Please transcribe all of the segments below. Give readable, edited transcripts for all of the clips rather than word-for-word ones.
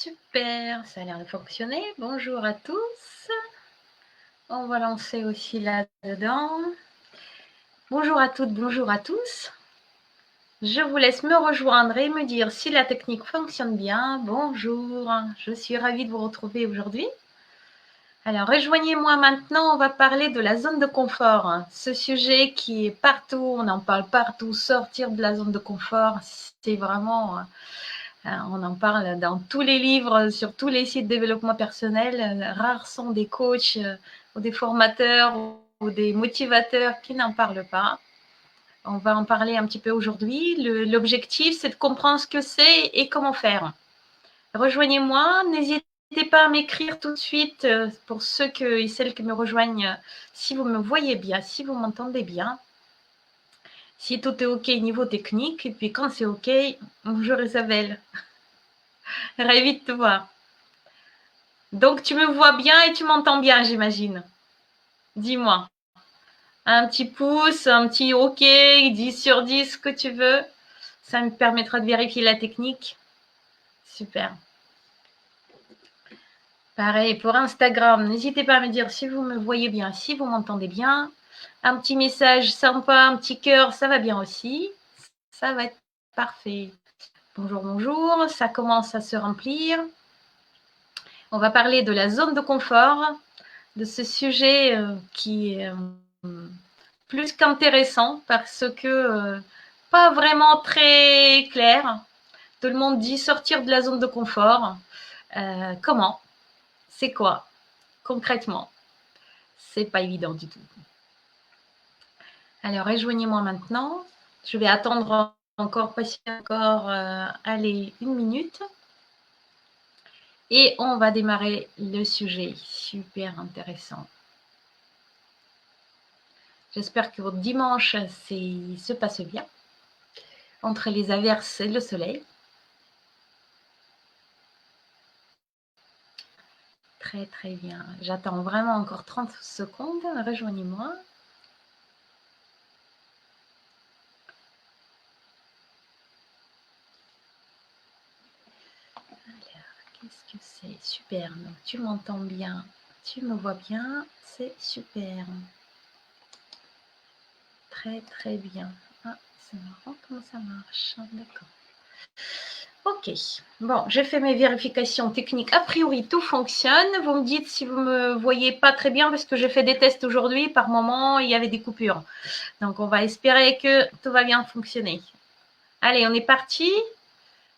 Super, ça a l'air de fonctionner. Bonjour à tous. On va lancer aussi là-dedans. Bonjour à toutes, bonjour à tous. Je vous laisse me rejoindre et me dire si la technique fonctionne bien. Bonjour, je suis ravie de vous retrouver aujourd'hui. Alors, rejoignez-moi maintenant, on va parler de la zone de confort. Ce sujet qui est partout, on en parle partout, sortir de la zone de confort, c'est vraiment... On en parle dans tous les livres, sur tous les sites de développement personnel. Rares sont des coachs ou des formateurs ou des motivateurs qui n'en parlent pas. On va en parler un petit peu aujourd'hui. L'objectif, c'est de comprendre ce que c'est et comment faire. Rejoignez-moi. N'hésitez pas à m'écrire tout de suite pour ceux et celles qui me rejoignent, si vous me voyez bien, si vous m'entendez bien. Si tout est OK niveau technique. Et puis quand c'est OK, bonjour Isabelle. Ravie de te voir. Donc, tu me vois bien et tu m'entends bien, j'imagine. Dis-moi. Un petit pouce, un petit OK, 10 sur 10, ce que tu veux. Ça me permettra de vérifier la technique. Super. Pareil, pour Instagram, n'hésitez pas à me dire si vous me voyez bien, si vous m'entendez bien. Un petit message sympa, un petit cœur, ça va bien aussi. Ça va être parfait. Bonjour, bonjour. Ça commence à se remplir. On va parler de la zone de confort, de ce sujet qui est plus qu'intéressant parce que pas vraiment très clair. Tout le monde dit sortir de la zone de confort. Comment? C'est quoi? Concrètement, c'est pas évident du tout. Alors, rejoignez-moi maintenant. Je vais attendre passer encore, allez, 1 minute. Et on va démarrer le sujet. Super intéressant. J'espère que votre dimanche se passe bien, entre les averses et le soleil. Très, très bien. J'attends vraiment encore 30 secondes. Rejoignez-moi. Alors, qu'est-ce que c'est? Super. Donc, tu m'entends bien. Tu me vois bien. C'est super. Très, très bien. Ah, c'est marrant comment ça marche. D'accord. Ok. Bon, j'ai fait mes vérifications techniques. A priori, tout fonctionne. Vous me dites si vous me voyez pas très bien parce que j'ai fait des tests aujourd'hui. Par moment, il y avait des coupures. Donc, on va espérer que tout va bien fonctionner. Allez, on est parti.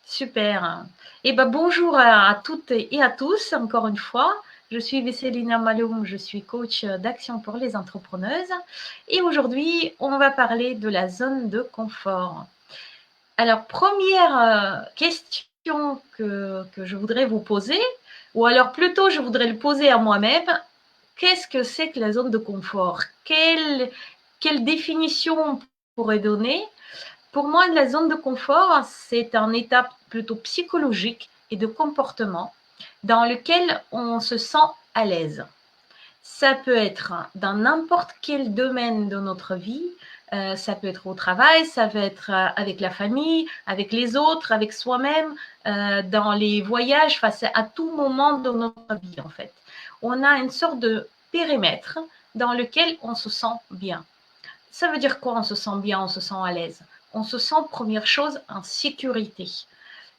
Super. Eh ben, bonjour à toutes et à tous, encore une fois. Je suis Vesselina Maloum, je suis coach d'action pour les entrepreneuses. Et aujourd'hui, on va parler de la zone de confort. Alors, première question que je voudrais vous poser, ou alors plutôt je voudrais le poser à moi-même, qu'est-ce que c'est que la zone de confort? Quelle définition on pourrait donner? Pour moi, la zone de confort, c'est un état plutôt psychologique et de comportement dans lequel on se sent à l'aise. Ça peut être dans n'importe quel domaine de notre vie, ça peut être au travail, ça peut être avec la famille, avec les autres, avec soi-même, dans les voyages, face à tout moment de notre vie en fait. On a une sorte de périmètre dans lequel on se sent bien. Ça veut dire quoi on se sent bien, on se sent à l'aise? On se sent, première chose, en sécurité.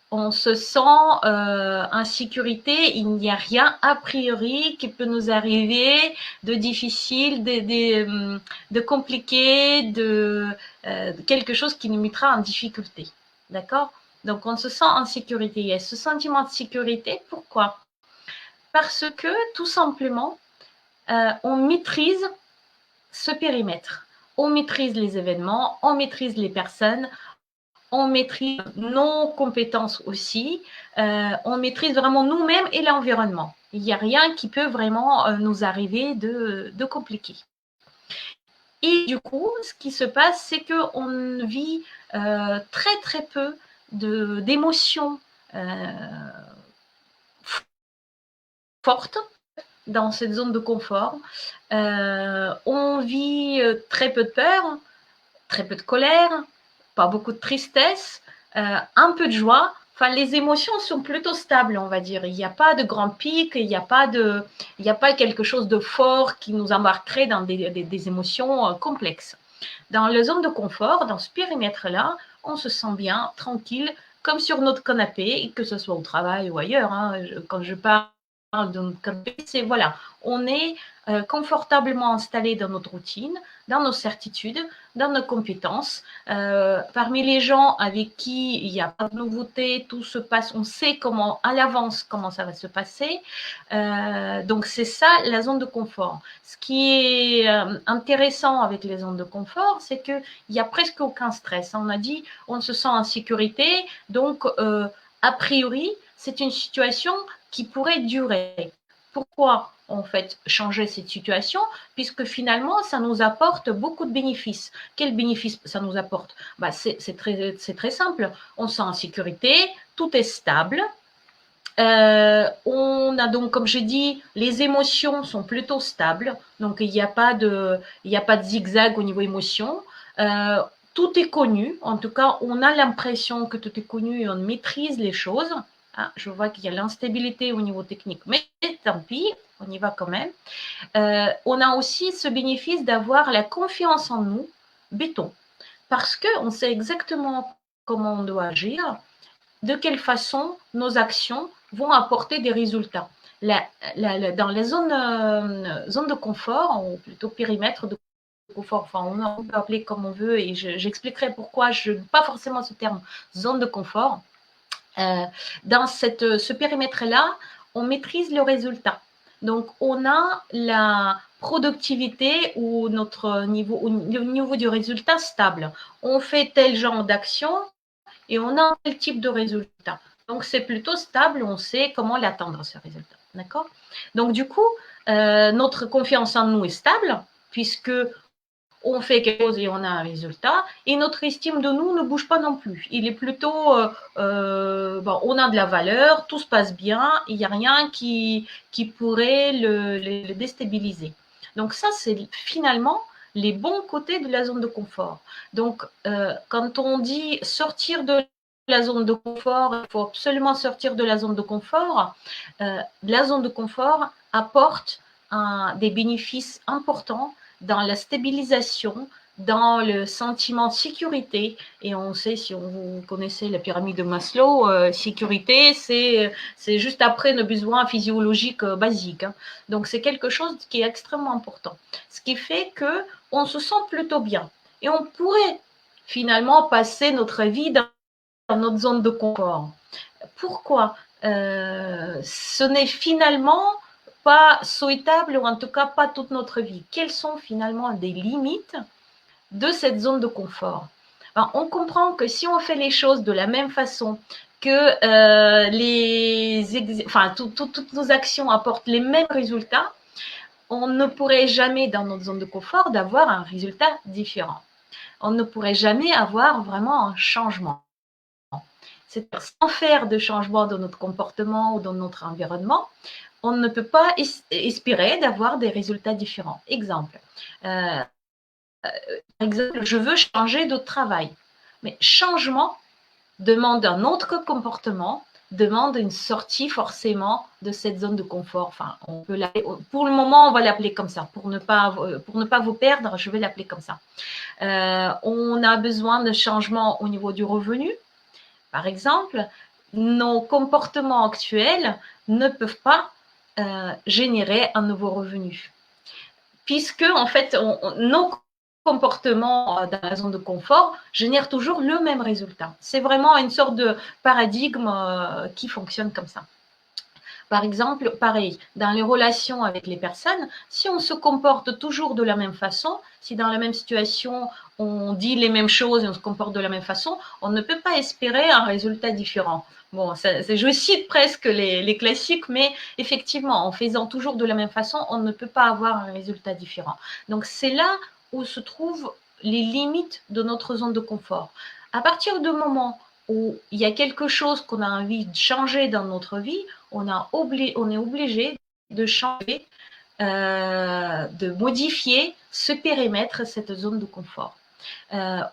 On se sent en sécurité, il n'y a rien a priori qui peut nous arriver de difficile, de compliqué, de quelque chose qui nous mettra en difficulté. D'accord? Donc, on se sent en sécurité. Il y a ce sentiment de sécurité. Pourquoi? Parce que, tout simplement, on maîtrise ce périmètre. On maîtrise les événements, on maîtrise les personnes, on maîtrise nos compétences aussi, on maîtrise vraiment nous-mêmes et l'environnement. Il n'y a rien qui peut vraiment nous arriver de compliqué. Et du coup, ce qui se passe, c'est qu'on vit très très peu d'émotions fortes dans cette zone de confort. On vit très peu de peur, très peu de colère, pas beaucoup de tristesse, un peu de joie, Enfin, les émotions sont plutôt stables, on va dire. Il n'y a pas de grands pics, il n'y a pas quelque chose de fort qui nous embarquerait dans des émotions complexes. Dans la zone de confort, dans ce périmètre-là, on se sent bien, tranquille, comme sur notre canapé, que ce soit au travail ou ailleurs. Hein. Quand je parle de notre canapé, c'est voilà, on est confortablement installé dans notre routine, dans nos certitudes, dans nos compétences. Parmi les gens avec qui il n'y a pas de nouveauté, tout se passe, on sait comment à l'avance comment ça va se passer. Donc c'est ça la zone de confort. Ce qui est intéressant avec les zones de confort, c'est qu'il n'y a presque aucun stress. On a dit, on se sent en sécurité, donc a priori, c'est une situation qui pourrait durer. Pourquoi en fait changer cette situation? Puisque finalement, ça nous apporte beaucoup de bénéfices. Quels bénéfices ça nous apporte? Bah, c'est très simple. On se sent en sécurité, tout est stable. On a donc, comme j'ai dit, les émotions sont plutôt stables, donc il n'y a pas de zigzag au niveau émotion. Tout est connu, en tout cas, on a l'impression que tout est connu et on maîtrise les choses. Ah, je vois qu'il y a l'instabilité au niveau technique, mais tant pis, on y va quand même. On a aussi ce bénéfice d'avoir la confiance en nous, béton, parce qu'on sait exactement comment on doit agir, de quelle façon nos actions vont apporter des résultats. Dans les zones de confort, ou plutôt périmètre de confort, enfin on peut appeler comme on veut, et j'expliquerai pourquoi je n'aime pas forcément ce terme zone de confort. Dans ce périmètre-là, on maîtrise le résultat. Donc, on a la productivité ou notre niveau, au niveau du résultat stable. On fait tel genre d'action et on a tel type de résultat. Donc, c'est plutôt stable, on sait comment l'atteindre, ce résultat. D'accord? Donc, du coup, notre confiance en nous est stable, puisque on fait quelque chose et on a un résultat, et notre estime de nous ne bouge pas non plus. Il est plutôt, bon, on a de la valeur, tout se passe bien, il n'y a rien qui pourrait le déstabiliser. Donc ça, c'est finalement les bons côtés de la zone de confort. Donc, quand on dit sortir de la zone de confort, il faut absolument sortir de la zone de confort. La zone de confort apporte des bénéfices importants dans la stabilisation, dans le sentiment de sécurité. Et on sait, si vous connaissez la pyramide de Maslow, sécurité, c'est juste après nos besoins physiologiques basiques. Hein. Donc c'est quelque chose qui est extrêmement important. Ce qui fait qu'on se sent plutôt bien. Et on pourrait finalement passer notre vie dans notre zone de confort. Pourquoi ce n'est finalement pas souhaitable, ou en tout cas pas toute notre vie. Quelles sont finalement des limites de cette zone de confort? Alors, on comprend que si on fait les choses de la même façon, que toutes nos actions apportent les mêmes résultats, on ne pourrait jamais, dans notre zone de confort, d'avoir un résultat différent. On ne pourrait jamais avoir vraiment un changement. C'est sans faire de changement dans notre comportement ou dans notre environnement, on ne peut pas espérer d'avoir des résultats différents. Exemple, je veux changer de travail. Mais changement demande un autre comportement, demande une sortie forcément de cette zone de confort. Enfin, on peut pour le moment, on va l'appeler comme ça. Pour ne pas vous perdre, je vais l'appeler comme ça. On a besoin de changements au niveau du revenu. Par exemple, nos comportements actuels ne peuvent pas générer un nouveau revenu. Puisque, en fait, nos comportements dans la zone de confort génèrent toujours le même résultat. C'est vraiment une sorte de paradigme qui fonctionne comme ça. Par exemple, pareil, dans les relations avec les personnes, si on se comporte toujours de la même façon, si dans la même situation, on dit les mêmes choses et on se comporte de la même façon, on ne peut pas espérer un résultat différent. Bon, je cite presque les classiques, mais effectivement, en faisant toujours de la même façon, on ne peut pas avoir un résultat différent. Donc, c'est là où se trouvent les limites de notre zone de confort. À partir du moment où il y a quelque chose qu'on a envie de changer dans notre vie, on est obligé de changer, de modifier ce périmètre, cette zone de confort.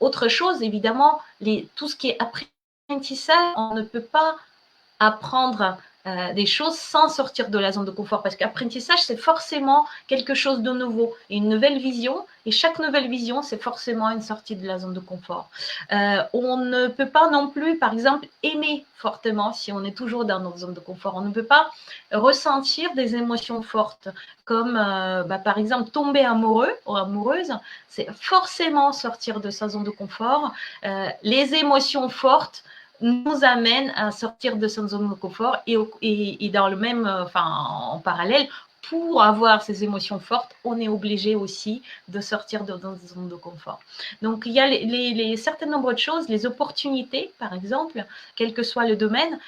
Autre chose, évidemment, tout ce qui est a l'apprentissage, on ne peut pas apprendre des choses sans sortir de la zone de confort. Parce qu'apprentissage, c'est forcément quelque chose de nouveau, une nouvelle vision. Et chaque nouvelle vision, c'est forcément une sortie de la zone de confort. On ne peut pas non plus, par exemple, aimer fortement si on est toujours dans notre zone de confort. On ne peut pas ressentir des émotions fortes, comme par exemple tomber amoureux ou amoureuse. C'est forcément sortir de sa zone de confort. Les émotions fortes nous amène à sortir de sa zone de confort et dans le même, en parallèle, pour avoir ces émotions fortes, on est obligé aussi de sortir de notre zone de confort. Donc, il y a certains nombres de choses, les opportunités, par exemple, quel que soit le domaine,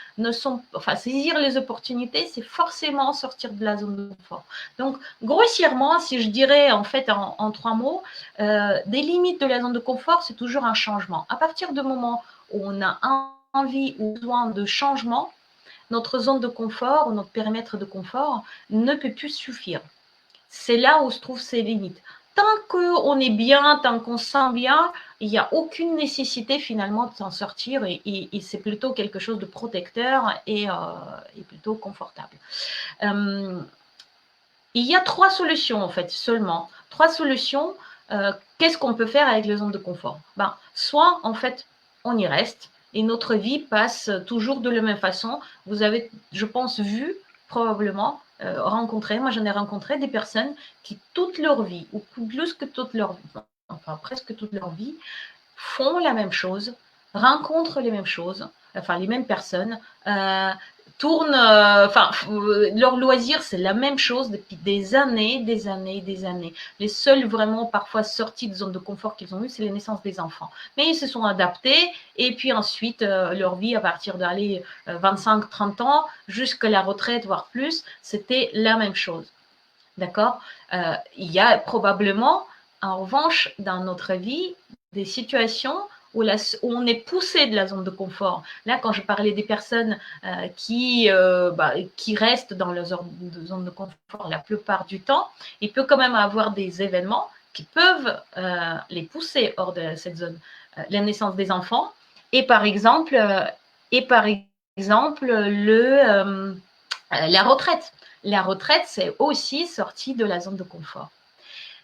saisir les opportunités, c'est forcément sortir de la zone de confort. Donc, grossièrement, si je dirais en fait en 3 mots, des limites de la zone de confort, c'est toujours un changement. À partir du moment où on a envie ou besoin de changement, notre zone de confort ou notre périmètre de confort ne peut plus suffire. C'est là où se trouvent ses limites. Tant qu'on est bien, tant qu'on se sent bien, il n'y a aucune nécessité finalement de s'en sortir et c'est plutôt quelque chose de protecteur et plutôt confortable. Il y a 3 solutions en fait seulement. 3 solutions. Qu'est-ce qu'on peut faire avec les zones de confort? Soit en fait on y reste, et notre vie passe toujours de la même façon. Vous avez, je pense, vu, probablement, rencontré, moi j'en ai rencontré des personnes qui toute leur vie, ou plus que toute leur vie, enfin presque toute leur vie, font la même chose, rencontrent les mêmes choses, enfin les mêmes personnes, tournent, leur loisir, c'est la même chose depuis des années, des années, des années. Les seules vraiment parfois sorties de zone de confort qu'ils ont eues, c'est les naissances des enfants. Mais ils se sont adaptés et puis ensuite, leur vie à partir d'aller 25-30 ans jusqu'à la retraite, voire plus, c'était la même chose. D'accord? Il y a probablement, en revanche, dans notre vie, des situations où on est poussé de la zone de confort. Là, quand je parlais des personnes qui restent dans leur zone de confort la plupart du temps, il peut quand même avoir des événements qui peuvent les pousser hors de cette zone. La naissance des enfants et par exemple, la retraite. La retraite, c'est aussi sorti de la zone de confort.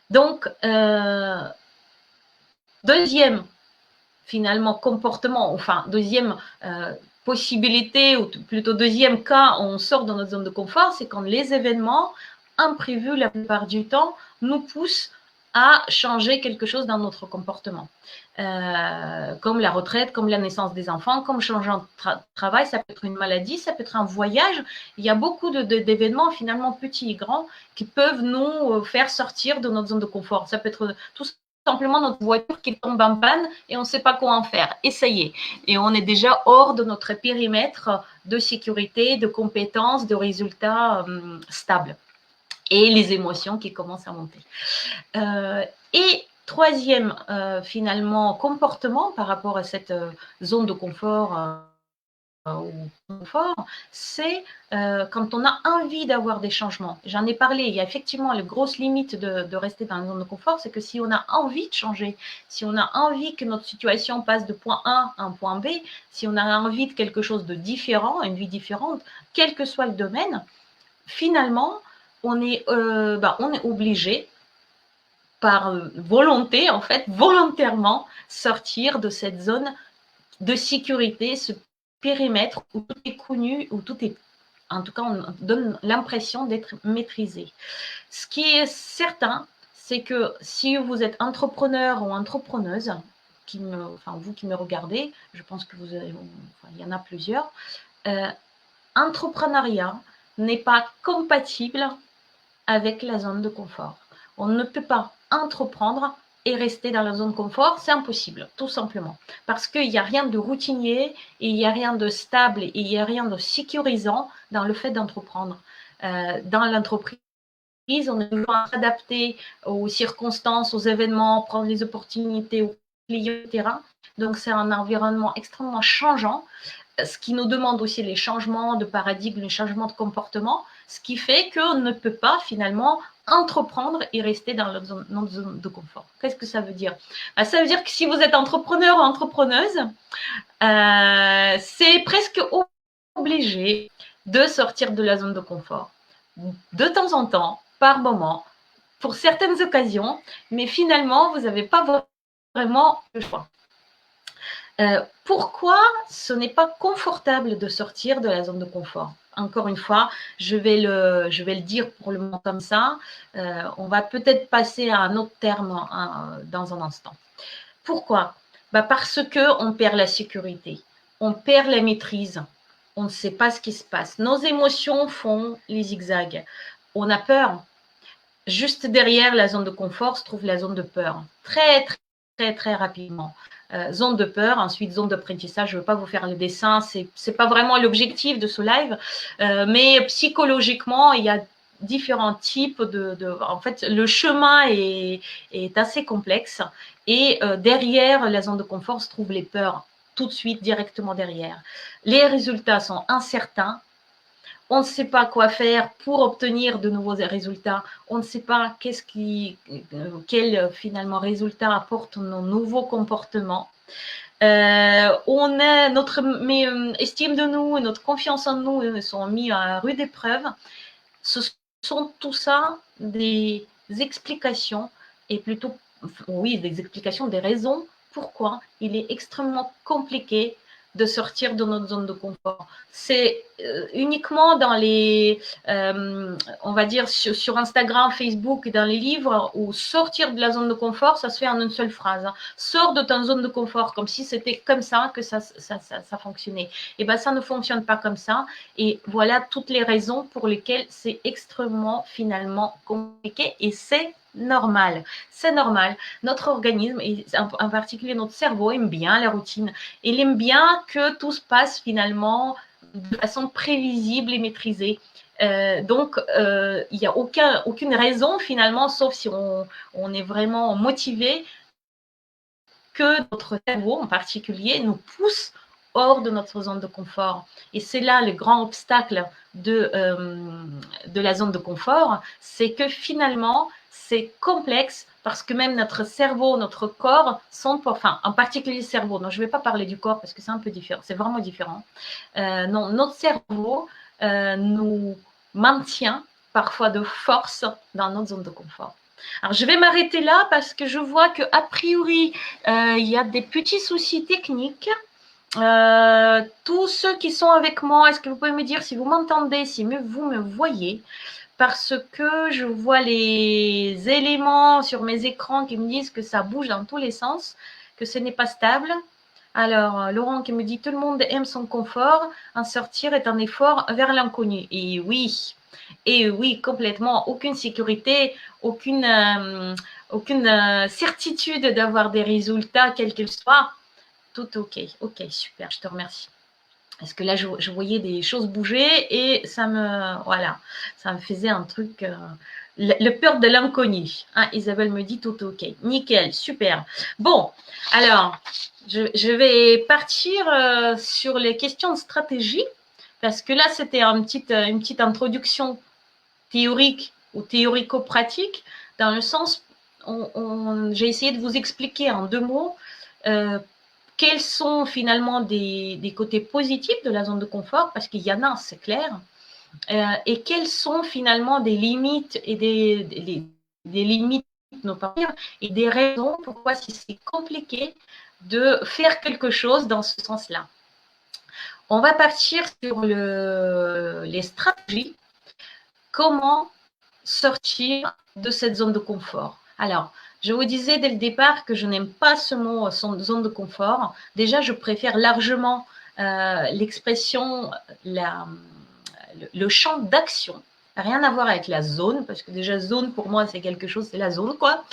Donc, deuxième, finalement, comportement, enfin, deuxième possibilité, ou plutôt deuxième cas où on sort de notre zone de confort, c'est quand les événements imprévus, la plupart du temps, nous poussent à changer quelque chose dans notre comportement. Comme la retraite, comme la naissance des enfants, comme changer de travail, ça peut être une maladie, ça peut être un voyage. Il y a beaucoup d'événements finalement petits et grands qui peuvent nous faire sortir de notre zone de confort. Ça peut être tout simplement notre voiture qui tombe en panne et on ne sait pas quoi en faire. Et ça y est. Et on est déjà hors de notre périmètre de sécurité, de compétences, de résultats stables. Et les émotions qui commencent à monter. Et troisième, finalement, comportement par rapport à cette zone de confort ou confort, c'est quand on a envie d'avoir des changements. J'en ai parlé, il y a effectivement la grosse limite de rester dans la zone de confort, c'est que si on a envie de changer, si on a envie que notre situation passe de point A à un point B, si on a envie de quelque chose de différent, une vie différente, quel que soit le domaine, finalement, on est obligé, par volonté, en fait, volontairement, sortir de cette zone de sécurité, ce périmètre où tout est connu, où tout est, en tout cas, on donne l'impression d'être maîtrisé. Ce qui est certain, c'est que si vous êtes entrepreneur ou entrepreneuse, vous qui me regardez, je pense que il y en a plusieurs, entrepreneuriat n'est pas compatible avec la zone de confort. On ne peut pas entreprendre et rester dans la zone de confort, c'est impossible, tout simplement. Parce qu'il n'y a rien de routinier, et il n'y a rien de stable, et il n'y a rien de sécurisant dans le fait d'entreprendre. Dans l'entreprise, on est toujours à s'adapter aux circonstances, aux événements, prendre les opportunités aux clients, etc. Donc c'est un environnement extrêmement changeant, ce qui nous demande aussi les changements de paradigme, les changements de comportement, ce qui fait qu'on ne peut pas finalement entreprendre et rester dans notre zone de confort. Qu'est-ce que ça veut dire? Ça veut dire que si vous êtes entrepreneur ou entrepreneuse, c'est presque obligé de sortir de la zone de confort. De temps en temps, par moment, pour certaines occasions, mais finalement, vous n'avez pas vraiment le choix. Pourquoi ce n'est pas confortable de sortir de la zone de confort? Encore une fois, je vais le dire pour le moment comme ça. On va peut-être passer à un autre terme dans un instant. Pourquoi? Parce qu'on perd la sécurité, on perd la maîtrise, on ne sait pas ce qui se passe. Nos émotions font les zigzags. On a peur. Juste derrière la zone de confort se trouve la zone de peur. Très, très, très, très rapidement. Zone de peur, ensuite zone d'apprentissage. Je ne veux pas vous faire le dessin, c'est pas vraiment l'objectif de ce live, mais psychologiquement, il y a différents types en fait, le chemin est assez complexe et derrière la zone de confort se trouvent les peurs, tout de suite, directement derrière. Les résultats sont incertains. On ne sait pas quoi faire pour obtenir de nouveaux résultats. On ne sait pas quel finalement résultat apportent nos nouveaux comportements. On a notre estime de nous et notre confiance en nous sont mis à rude épreuve. Ce sont tout ça des explications et plutôt, oui, des explications, des raisons pourquoi il est extrêmement compliqué de sortir de notre zone de confort. C'est uniquement dans les, on va dire, sur Instagram, Facebook et dans les livres où sortir de la zone de confort, ça se fait en une seule phrase. Hein. Sors de ta zone de confort, comme si c'était comme ça que ça fonctionnait. Et bien, ça ne fonctionne pas comme ça. Et voilà toutes les raisons pour lesquelles c'est extrêmement, finalement, compliqué. Et c'est normal. C'est normal. Notre organisme, et en particulier notre cerveau, aime bien la routine. Il aime bien que tout se passe finalement de façon prévisible et maîtrisée. Donc, il n'y a aucune raison finalement, sauf si on est vraiment motivé, que notre cerveau en particulier nous pousse hors de notre zone de confort. Et c'est là le grand obstacle de la zone de confort, c'est que finalement, c'est complexe parce que même notre cerveau, notre corps sont, enfin, en particulier le cerveau, non, je ne vais pas parler du corps parce que c'est un peu différent, c'est vraiment différent. Non, notre cerveau nous maintient parfois de force dans notre zone de confort. Alors, je vais m'arrêter là parce que je vois qu'a priori, il y a des petits soucis techniques. Tous ceux qui sont avec moi, est-ce que vous pouvez me dire si vous m'entendez, si vous me voyez? Parce que je vois les éléments sur mes écrans qui me disent que ça bouge dans tous les sens, que ce n'est pas stable. Alors, Laurent qui me dit « Tout le monde aime son confort, en sortir est un effort vers l'inconnu ». Et oui, complètement. Aucune sécurité, aucune certitude d'avoir des résultats, quels qu'ils soient. Tout OK. OK, super, je te remercie. Parce que là, je voyais des choses bouger et ça me faisait un truc, le peur de l'inconnu. Hein, Isabelle me dit tout OK. Nickel, super. Bon, alors, je vais partir sur les questions de stratégie parce que là, c'était une petite introduction théorique ou théorico-pratique dans le sens, j'ai essayé de vous expliquer en 2 mots quels sont finalement des côtés positifs de la zone de confort, parce qu'il y en a, c'est clair, et quelles sont finalement des limites et des limites et des raisons pourquoi c'est compliqué de faire quelque chose dans ce sens-là. On va partir sur les stratégies. Comment sortir de cette zone de confort? Alors, je vous disais dès le départ que je n'aime pas ce mot zone de confort. Déjà, je préfère largement l'expression, le champ d'action. Rien à voir avec la zone, parce que déjà zone pour moi c'est quelque chose, c'est la zone quoi.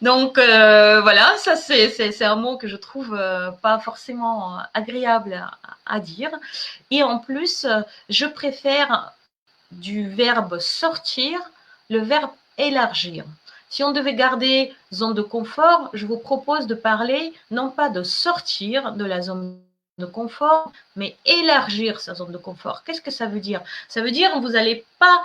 Donc voilà, ça c'est un mot que je trouve pas forcément agréable à dire. Et en plus, je préfère du verbe sortir, le verbe élargir. Si on devait garder zone de confort, je vous propose de parler non pas de sortir de la zone de confort, mais élargir sa zone de confort. Qu'est-ce que ça veut dire? Ça veut dire que vous n'allez pas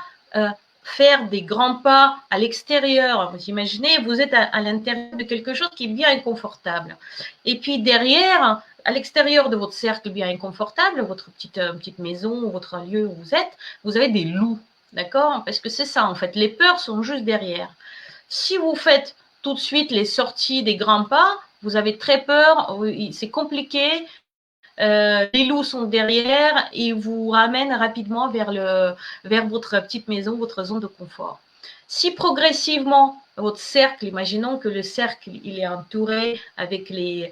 faire des grands pas à l'extérieur. Vous imaginez, vous êtes à l'intérieur de quelque chose qui est bien inconfortable. Et puis derrière, à l'extérieur de votre cercle bien inconfortable, votre petite maison, votre lieu où vous êtes, vous avez des loups. D'accord? Parce que c'est ça, en fait. Les peurs sont juste derrière. Si vous faites tout de suite les sorties des grands pas, vous avez très peur, c'est compliqué, les loups sont derrière et vous ramènent rapidement vers votre petite maison, votre zone de confort. Si progressivement, votre cercle, imaginons que le cercle il est entouré avec je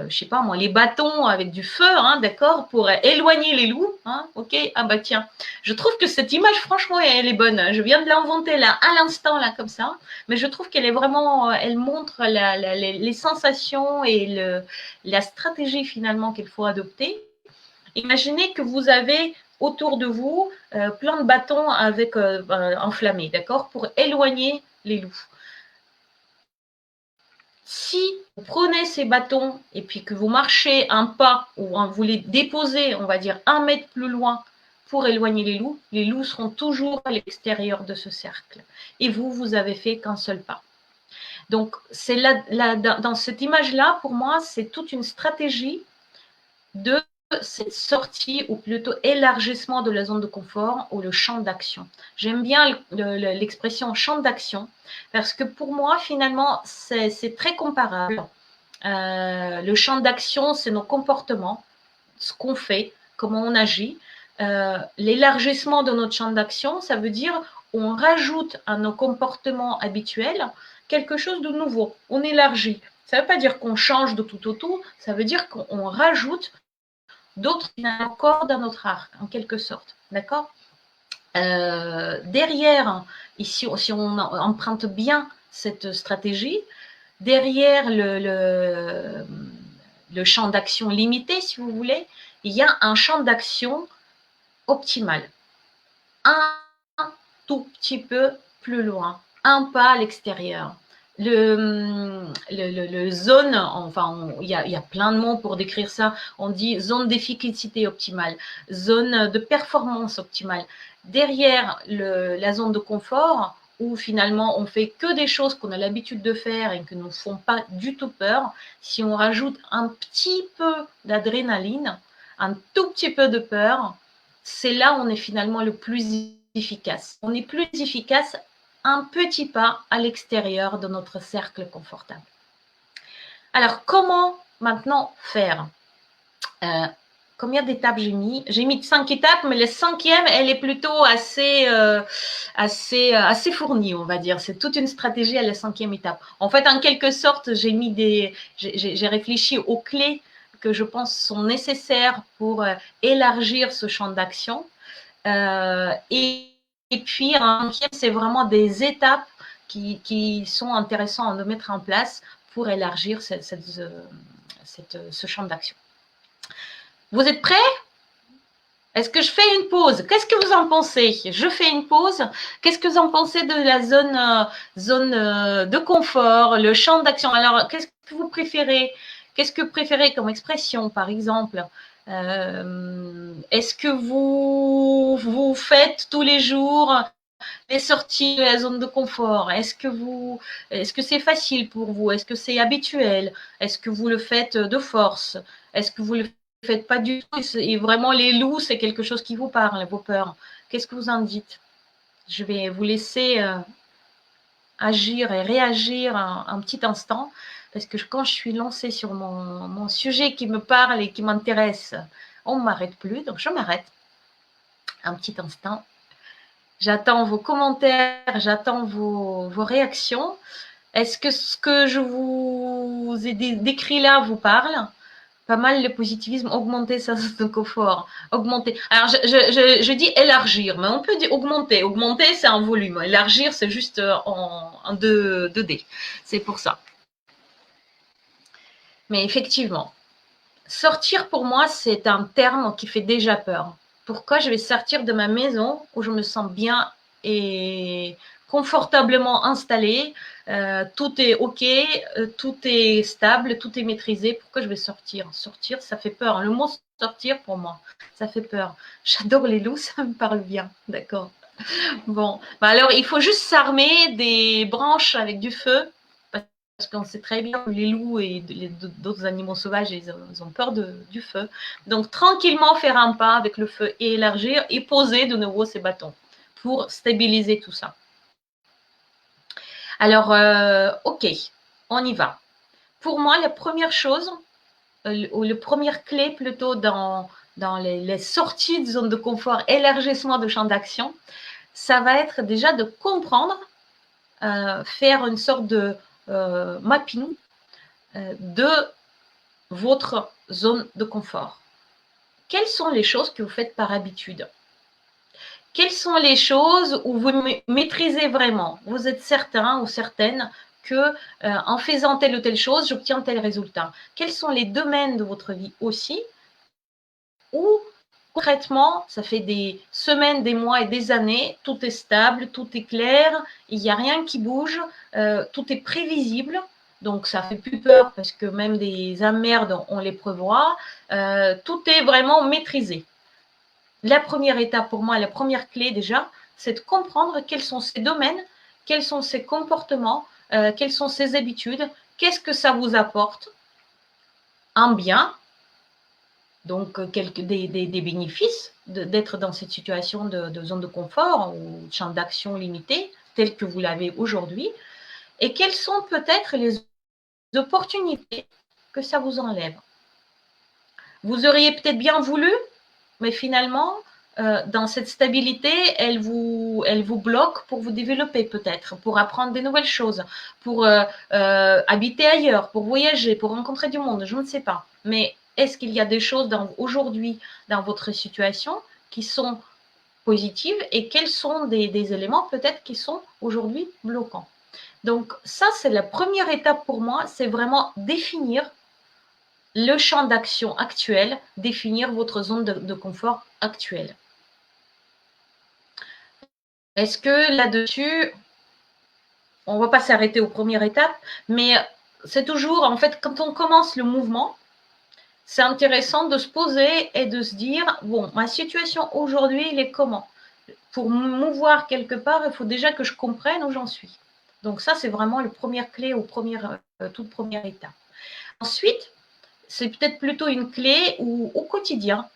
sais pas moi, les bâtons avec du feu, hein, d'accord, pour éloigner les loups, hein, ok, ah bah tiens, je trouve que cette image, franchement, elle est bonne. Je viens de l'inventer là, à l'instant là, comme ça, mais je trouve qu'elle est vraiment, elle montre les sensations et la stratégie finalement qu'il faut adopter. Imaginez que vous avez autour de vous plein de bâtons avec enflammés, d'accord, pour éloigner les loups. Si vous prenez ces bâtons et puis que vous marchez un pas ou vous les déposez, on va dire 1 mètre plus loin pour éloigner les loups seront toujours à l'extérieur de ce cercle. Et vous avez fait qu'un seul pas. Donc, c'est dans cette image-là, pour moi, c'est toute une stratégie de cette sortie ou plutôt élargissement de la zone de confort ou le champ d'action. J'aime bien l'expression champ d'action parce que pour moi, finalement, c'est très comparable. Le champ d'action, c'est nos comportements, ce qu'on fait, comment on agit. L'élargissement de notre champ d'action, ça veut dire on rajoute à nos comportements habituels quelque chose de nouveau. On élargit. Ça ne veut pas dire qu'on change de tout au tout, ça veut dire qu'on rajoute d'autres cordes à notre arc, en quelque sorte. D'accord? Derrière, ici, si on emprunte bien cette stratégie, derrière le champ d'action limité, si vous voulez, il y a un champ d'action optimal. Un tout petit peu plus loin, un pas à l'extérieur. Le zone, enfin, il y a plein de mots pour décrire ça. On dit zone d'efficacité optimale, zone de performance optimale. Derrière la zone de confort, où finalement on fait que des choses qu'on a l'habitude de faire et qui ne nous font pas du tout peur, si on rajoute un petit peu d'adrénaline, un tout petit peu de peur, c'est là où on est finalement le plus efficace. On est plus efficace un petit pas à l'extérieur de notre cercle confortable. Alors, comment maintenant faire Combien d'étapes j'ai mis? J'ai mis 5 étapes, mais la 5e, elle est plutôt assez fournie, on va dire. C'est toute une stratégie à la 5e étape. En fait, en quelque sorte, j'ai réfléchi aux clés que je pense sont nécessaires pour élargir ce champ d'action. Et puis, en 5e, c'est vraiment des étapes qui sont intéressantes à mettre en place pour élargir ce champ d'action. Vous êtes prêts? Est-ce que je fais une pause? Qu'est-ce que vous en pensez? Je fais une pause. Qu'est-ce que vous en pensez de la zone de confort, le champ d'action? Alors, qu'est-ce que vous préférez? Qu'est-ce que vous préférez comme expression, par exemple? Est-ce que vous faites tous les jours les sorties de la zone de confort? Est-ce que c'est facile pour vous? Est-ce que c'est habituel? Est-ce que vous le faites de force? Est-ce que vous le faites pas du tout et vraiment les loups, c'est quelque chose qui vous parle, vos peurs? Qu'est-ce que vous en dites? Je vais vous laisser agir et réagir un petit instant parce que quand je suis lancée sur mon sujet qui me parle et qui m'intéresse, on ne m'arrête plus, donc je m'arrête un petit instant. J'attends vos commentaires, j'attends vos réactions. Est-ce que ce que je vous ai décrit là vous parle? Pas mal le positivisme, augmenter sa zone de confort, augmenter. Alors je dis élargir, mais on peut dire augmenter. Augmenter, c'est un volume. Élargir, c'est juste en 2D. C'est pour ça. Mais effectivement, sortir pour moi, c'est un terme qui fait déjà peur. Pourquoi je vais sortir de ma maison où je me sens bien et confortablement installée, tout est OK, tout est stable, tout est maîtrisé. Pourquoi je vais sortir? Sortir, ça fait peur. Le mot sortir, pour moi, ça fait peur. J'adore les loups, ça me parle bien. D'accord. Bon, bah alors il faut juste s'armer des branches avec du feu, parce qu'on sait très bien que les loups et d'autres animaux sauvages, ils ont peur du feu. Donc tranquillement faire un pas avec le feu et élargir et poser de nouveau ces bâtons pour stabiliser tout ça. Alors, ok, on y va. Pour moi, la première chose, ou la première clé plutôt dans les sorties de zone de confort, élargissement de champ d'action, ça va être déjà de comprendre, faire une sorte de mapping de votre zone de confort. Quelles sont les choses que vous faites par habitude? Quelles sont les choses où vous maîtrisez vraiment? Vous êtes certain ou certaine que en faisant telle ou telle chose, j'obtiens tel résultat. Quels sont les domaines de votre vie aussi où concrètement, ça fait des semaines, des mois et des années, tout est stable, tout est clair, il n'y a rien qui bouge, tout est prévisible. Donc ça fait plus peur parce que même des emmerdes, on les prévoit. Tout est vraiment maîtrisé. La première étape pour moi, la première clé déjà, c'est de comprendre quels sont ces domaines, quels sont ces comportements, quelles sont ces habitudes, qu'est-ce que ça vous apporte en bien, donc des bénéfices d'être dans cette situation de zone de confort ou de champ d'action limité, tel que vous l'avez aujourd'hui, et quelles sont peut-être les opportunités que ça vous enlève. Vous auriez peut-être bien voulu, mais finalement, dans cette stabilité, elle vous bloque pour vous développer peut-être, pour apprendre des nouvelles choses, pour habiter ailleurs, pour voyager, pour rencontrer du monde, je ne sais pas. Mais est-ce qu'il y a des choses aujourd'hui dans votre situation qui sont positives et quels sont des éléments peut-être qui sont aujourd'hui bloquants? Donc ça, c'est la première étape pour moi, c'est vraiment définir le champ d'action actuel, définir votre zone de confort actuelle. Est-ce que là-dessus, on ne va pas s'arrêter aux premières étapes, mais c'est toujours, en fait, quand on commence le mouvement, c'est intéressant de se poser et de se dire, bon, ma situation aujourd'hui, elle est comment? Pour me mouvoir quelque part, il faut déjà que je comprenne où j'en suis. Donc ça, c'est vraiment la première clé ou toute première étape. Ensuite, c'est peut-être plutôt une clé où au quotidien,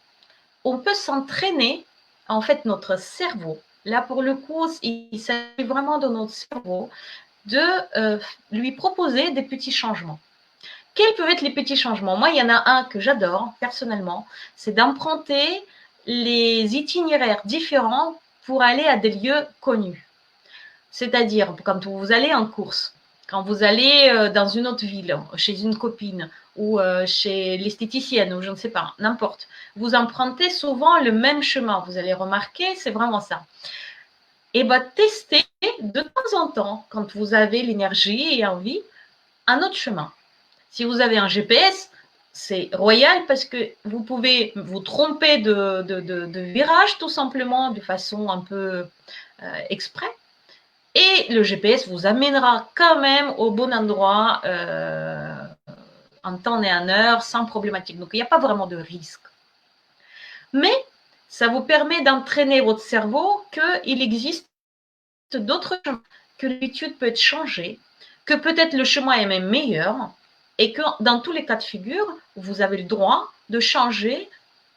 on peut s'entraîner, en fait, notre cerveau. Là, pour le coup, il s'agit vraiment de notre cerveau, de lui proposer des petits changements. Quels peuvent être les petits changements? Moi, il y en a un que j'adore personnellement, c'est d'emprunter les itinéraires différents pour aller à des lieux connus. C'est-à-dire, quand vous allez en course, quand vous allez dans une autre ville, chez une copine ou chez l'esthéticienne ou je ne sais pas, n'importe, vous empruntez souvent le même chemin. Vous allez remarquer, c'est vraiment ça. Et bien, testez de temps en temps, quand vous avez l'énergie et envie, un autre chemin. Si vous avez un GPS, c'est royal parce que vous pouvez vous tromper de virage tout simplement de façon un peu exprès. Et le GPS vous amènera quand même au bon endroit en temps et en heure sans problématique. Donc il n'y a pas vraiment de risque. Mais ça vous permet d'entraîner votre cerveau qu'il existe d'autres chemins, que l'habitude peut être changée, que peut-être le chemin est même meilleur et que dans tous les cas de figure, vous avez le droit de changer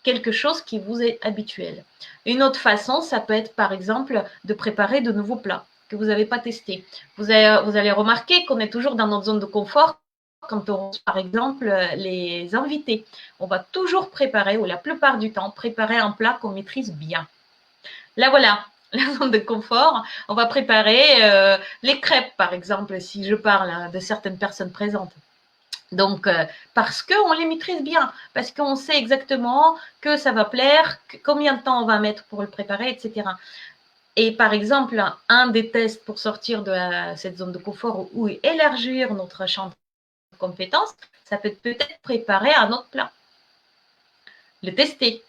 quelque chose qui vous est habituel. Une autre façon, ça peut être par exemple de préparer de nouveaux plats que vous n'avez pas testés. Vous allez remarquer qu'on est toujours dans notre zone de confort quand on reçoit par exemple les invités. On va toujours préparer, ou la plupart du temps, préparer un plat qu'on maîtrise bien. Là voilà, la zone de confort, on va préparer les crêpes par exemple, si je parle de certaines personnes présentes. Donc, parce qu'on les maîtrise bien, parce qu'on sait exactement que ça va plaire, combien de temps on va mettre pour le préparer, etc. Et par exemple, un des tests pour sortir de cette zone de confort ou élargir notre champ de compétences, ça peut peut-être préparer un autre plat. Le tester.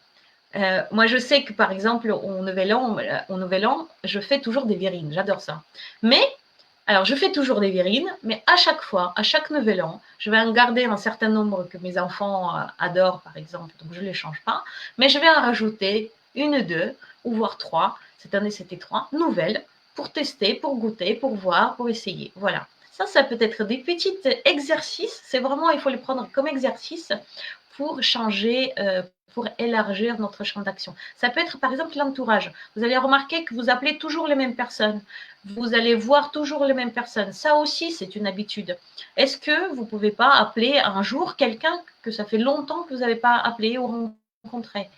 Moi, je sais que par exemple, au Nouvel An, je fais toujours des verrines. J'adore ça. Mais alors, je fais toujours des verrines, mais à chaque fois, à chaque Nouvel An, je vais en garder un certain nombre que mes enfants adorent, par exemple, donc je ne les change pas, mais je vais en rajouter une, deux, ou voire trois. Cette année, c'était 3 nouvelles pour tester, pour goûter, pour voir, pour essayer. Voilà. Ça peut être des petits exercices. C'est vraiment, il faut les prendre comme exercice pour changer, pour élargir notre champ d'action. Ça peut être par exemple l'entourage. Vous allez remarquer que vous appelez toujours les mêmes personnes. Vous allez voir toujours les mêmes personnes. Ça aussi, c'est une habitude. Est-ce que vous ne pouvez pas appeler un jour quelqu'un que ça fait longtemps que vous n'avez pas appelé ou rencontré?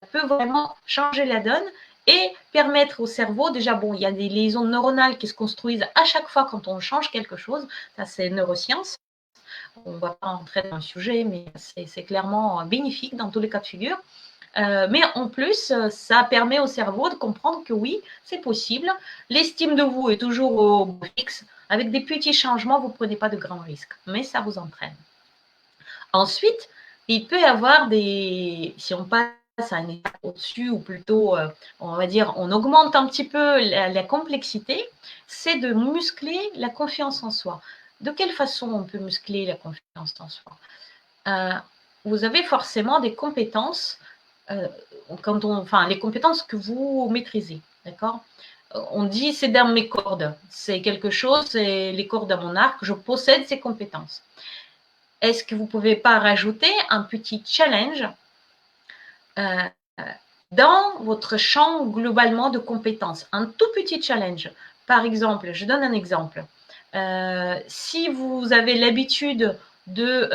Ça peut vraiment changer la donne et permettre au cerveau, déjà, bon, il y a des liaisons neuronales qui se construisent à chaque fois quand on change quelque chose. Ça, c'est neurosciences. On ne va pas entrer dans le sujet, mais c'est clairement bénéfique dans tous les cas de figure. Mais en plus, ça permet au cerveau de comprendre que oui, c'est possible. L'estime de vous est toujours au fixe. Avec des petits changements, vous ne prenez pas de grands risques, mais ça vous entraîne. Ensuite, il peut y avoir des... Si on passe à une étape au-dessus, ou plutôt, on va dire, on augmente un petit peu la complexité, c'est de muscler la confiance en soi. De quelle façon on peut muscler la confiance en soi? Vous avez forcément des compétences, les compétences que vous maîtrisez, d'accord? On dit c'est dans mes cordes, c'est quelque chose, c'est les cordes à mon arc, je possède ces compétences. Est-ce que vous ne pouvez pas rajouter un petit challenge dans votre champ globalement de compétences? Un tout petit challenge. Par exemple, je donne un exemple. Si vous avez l'habitude de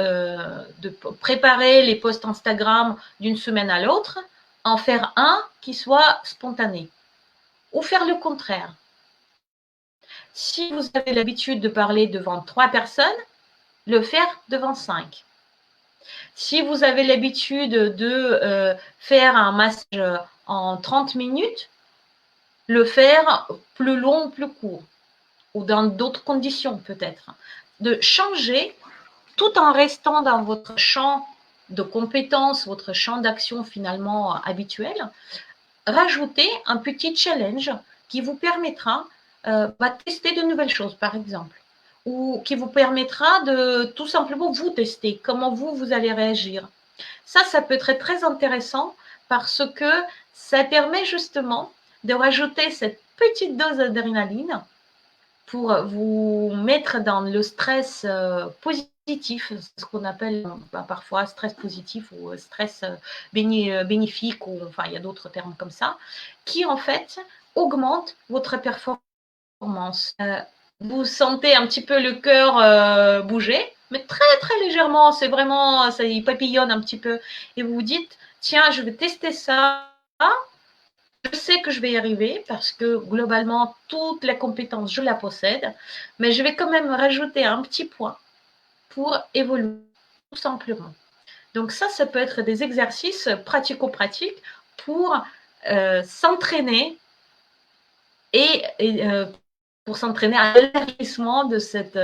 préparer les posts Instagram d'une semaine à l'autre, en faire un qui soit spontané. Ou faire le contraire. Si vous avez l'habitude de parler devant 3 personnes, le faire devant 5. Si vous avez l'habitude de faire un massage en 30 minutes, le faire plus long, plus court, ou dans d'autres conditions peut-être. De changer tout en restant dans votre champ de compétences, votre champ d'action finalement habituel, rajouter un petit challenge qui vous permettra de tester de nouvelles choses, par exemple, ou qui vous permettra de tout simplement vous tester, comment vous allez réagir. Ça peut être très intéressant parce que ça permet justement de rajouter cette petite dose d'adrénaline pour vous mettre dans le stress positif, ce qu'on appelle parfois stress positif ou stress bénéfique, ou enfin il y a d'autres termes comme ça, qui en fait augmente votre performance. Vous sentez un petit peu le cœur bouger, mais très très légèrement, c'est vraiment, ça y papillonne un petit peu, et vous vous dites, tiens, je vais tester ça. Je sais que je vais y arriver parce que globalement, toute la compétence, je la possède, mais je vais quand même rajouter un petit point pour évoluer, tout simplement. Donc ça peut être des exercices pratico-pratiques pour s'entraîner et pour s'entraîner à l'élargissement de cette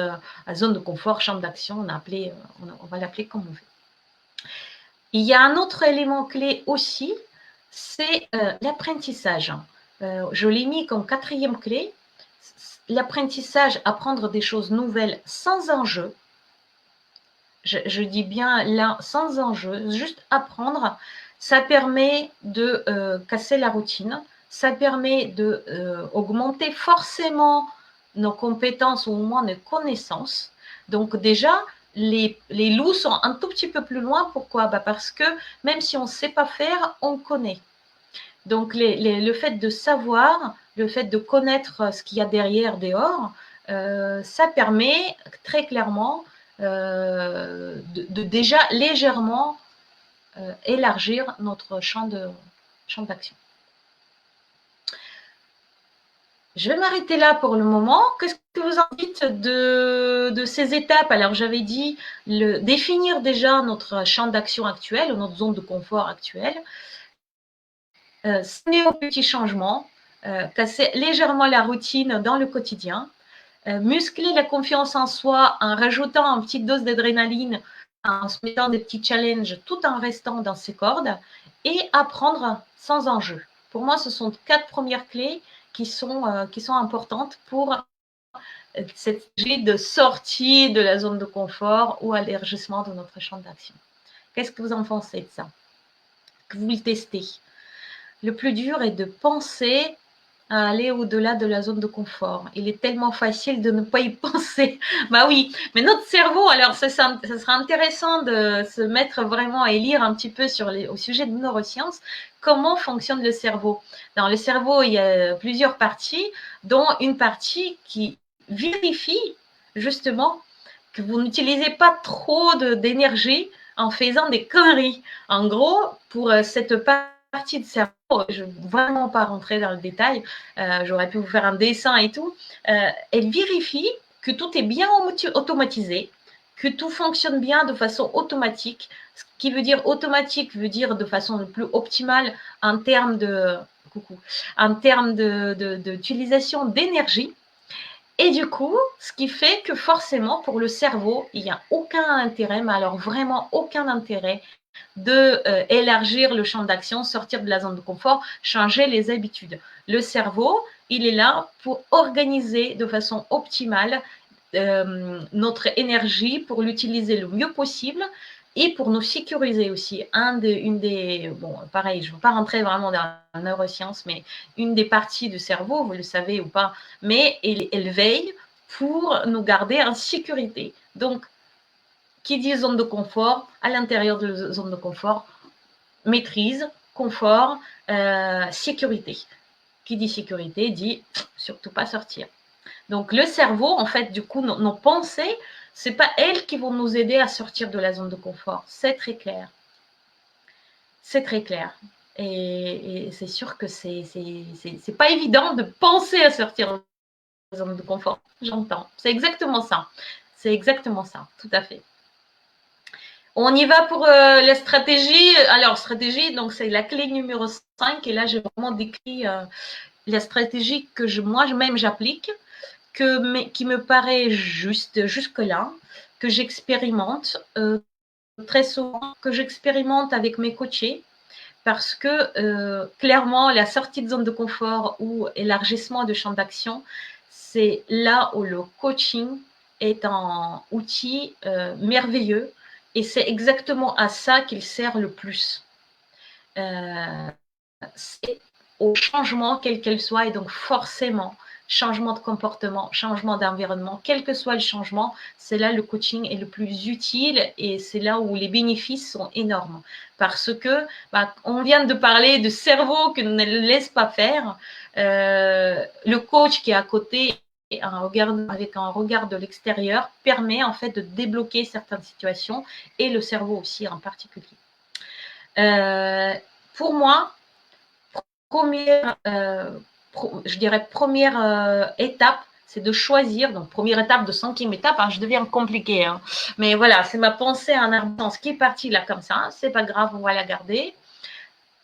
zone de confort, champ d'action, on va l'appeler comme on veut. Il y a un autre élément clé aussi, c'est l'apprentissage. Je l'ai mis comme 4e clé, l'apprentissage, apprendre des choses nouvelles sans enjeu. Je dis bien là, sans enjeu, juste apprendre. Ça permet de casser la routine, ça permet d'augmenter forcément nos compétences ou au moins nos connaissances. Donc déjà, les loups sont un tout petit peu plus loin. Pourquoi? Parce que même si on ne sait pas faire, on connaît. Donc le fait de savoir, le fait de connaître ce qu'il y a derrière, dehors, ça permet très clairement de déjà légèrement élargir notre champ d'action. Je vais m'arrêter là pour le moment. Qu'est-ce que vous en dites de ces étapes? Alors, j'avais dit définir déjà notre champ d'action actuel, notre zone de confort actuelle. S'aimer aux petits changements, casser légèrement la routine dans le quotidien, muscler la confiance en soi en rajoutant une petite dose d'adrénaline, en se mettant des petits challenges tout en restant dans ses cordes, et apprendre sans enjeu. Pour moi, ce sont 4 premières clés qui sont importantes pour cette stratégie de sortie de la zone de confort ou élargissement de notre champ d'action. Qu'est-ce que vous en pensez de ça? Que vous le testez? Le plus dur est de penser à aller au-delà de la zone de confort. Il est tellement facile de ne pas y penser. Bah oui, mais notre cerveau, alors ça sera intéressant de se mettre vraiment et lire un petit peu au sujet de neurosciences, comment fonctionne le cerveau. Dans le cerveau, il y a plusieurs parties, dont une partie qui vérifie justement que vous n'utilisez pas trop d'énergie en faisant des conneries. En gros, pour cette partie de cerveau, je ne vais vraiment pas rentrer dans le détail, j'aurais pu vous faire un dessin et tout, elle vérifie que tout est bien automatisé, que tout fonctionne bien de façon automatique. Ce qui veut dire automatique veut dire de façon le plus optimale en termes d'utilisation d'énergie. Et du coup, ce qui fait que forcément, pour le cerveau, il n'y a aucun intérêt, mais alors vraiment aucun intérêt de élargir le champ d'action, sortir de la zone de confort, changer les habitudes. Le cerveau, il est là pour organiser de façon optimale notre énergie, pour l'utiliser le mieux possible et pour nous sécuriser aussi. Bon, pareil, je ne veux pas rentrer vraiment dans la neuroscience, mais une des parties du cerveau, vous le savez ou pas, mais elle veille pour nous garder en sécurité. Donc, qui dit zone de confort, à l'intérieur de la zone de confort, maîtrise, confort, sécurité. Qui dit sécurité dit surtout pas sortir. Donc le cerveau, en fait, du coup, nos pensées, c'est pas elles qui vont nous aider à sortir de la zone de confort. C'est très clair. C'est très clair. Et c'est sûr que c'est pas évident de penser à sortir de la zone de confort. J'entends. C'est exactement ça. C'est exactement ça, tout à fait. On y va pour la stratégie. Alors, stratégie, donc c'est la clé numéro 5. Et là, j'ai vraiment décrit la stratégie que moi-même j'applique, qui me paraît juste jusque-là, que j'expérimente très souvent, que j'expérimente avec mes coachés, parce que clairement, la sortie de zone de confort ou élargissement de champ d'action, c'est là où le coaching est un outil merveilleux et c'est exactement à ça qu'il sert le plus. C'est au changement, quel qu'elle soit, et donc forcément, changement de comportement, changement d'environnement, quel que soit le changement, c'est là le coaching est le plus utile et c'est là où les bénéfices sont énormes. Parce que on vient de parler de cerveau que ne laisse pas faire. Le coach qui est à côté avec un regard de l'extérieur permet en fait de débloquer certaines situations et le cerveau aussi en particulier. Pour moi, première étape, c'est de choisir. Donc, première étape de 5e étape, je deviens compliqué. Mais voilà, c'est ma pensée en abondance qui est partie là comme ça. C'est pas grave, on va la garder.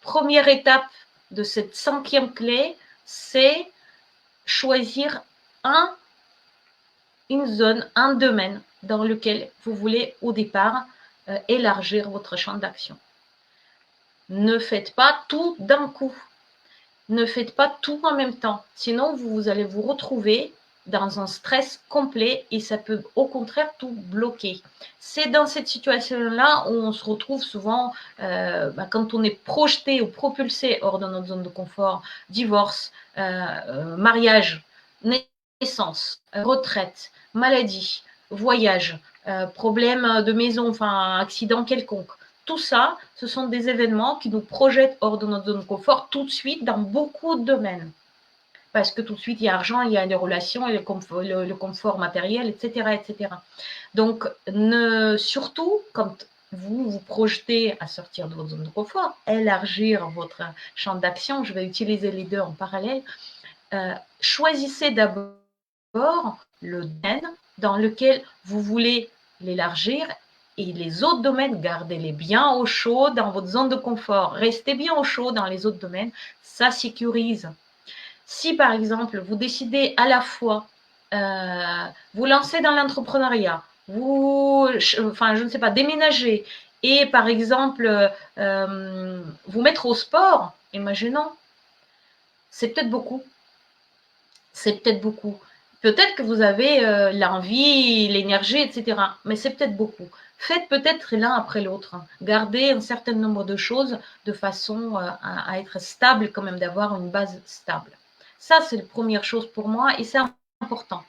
Première étape de cette 5e clé, c'est choisir une zone, un domaine dans lequel vous voulez au départ élargir votre champ d'action. Ne faites pas tout d'un coup. Ne faites pas tout en même temps. Sinon, vous allez vous retrouver dans un stress complet et ça peut au contraire tout bloquer. C'est dans cette situation-là où on se retrouve souvent quand on est projeté ou propulsé hors de notre zone de confort, divorce, mariage, naissance, retraite, maladie, voyage, problème de maison, enfin accident quelconque. Tout ça, ce sont des événements qui nous projettent hors de notre zone de confort tout de suite dans beaucoup de domaines. Parce que tout de suite, il y a l'argent, il y a les relations, et le confort matériel, etc., etc. Donc, surtout, quand vous vous projetez à sortir de votre zone de confort, élargir votre champ d'action, je vais utiliser les deux en parallèle, choisissez d'abord le domaine dans lequel vous voulez l'élargir et les autres domaines, gardez-les bien au chaud dans votre zone de confort. Restez bien au chaud dans les autres domaines, ça sécurise. Si par exemple, vous décidez à la fois vous lancer dans l'entrepreneuriat, je ne sais pas, déménager et par exemple vous mettre au sport, imaginons, c'est peut-être beaucoup. C'est peut-être beaucoup. Peut-être que vous avez l'envie, l'énergie, etc. Mais c'est peut-être beaucoup. Faites peut-être l'un après l'autre. Gardez un certain nombre de choses de façon à être stable, quand même, d'avoir une base stable. Ça, c'est la première chose pour moi et c'est important.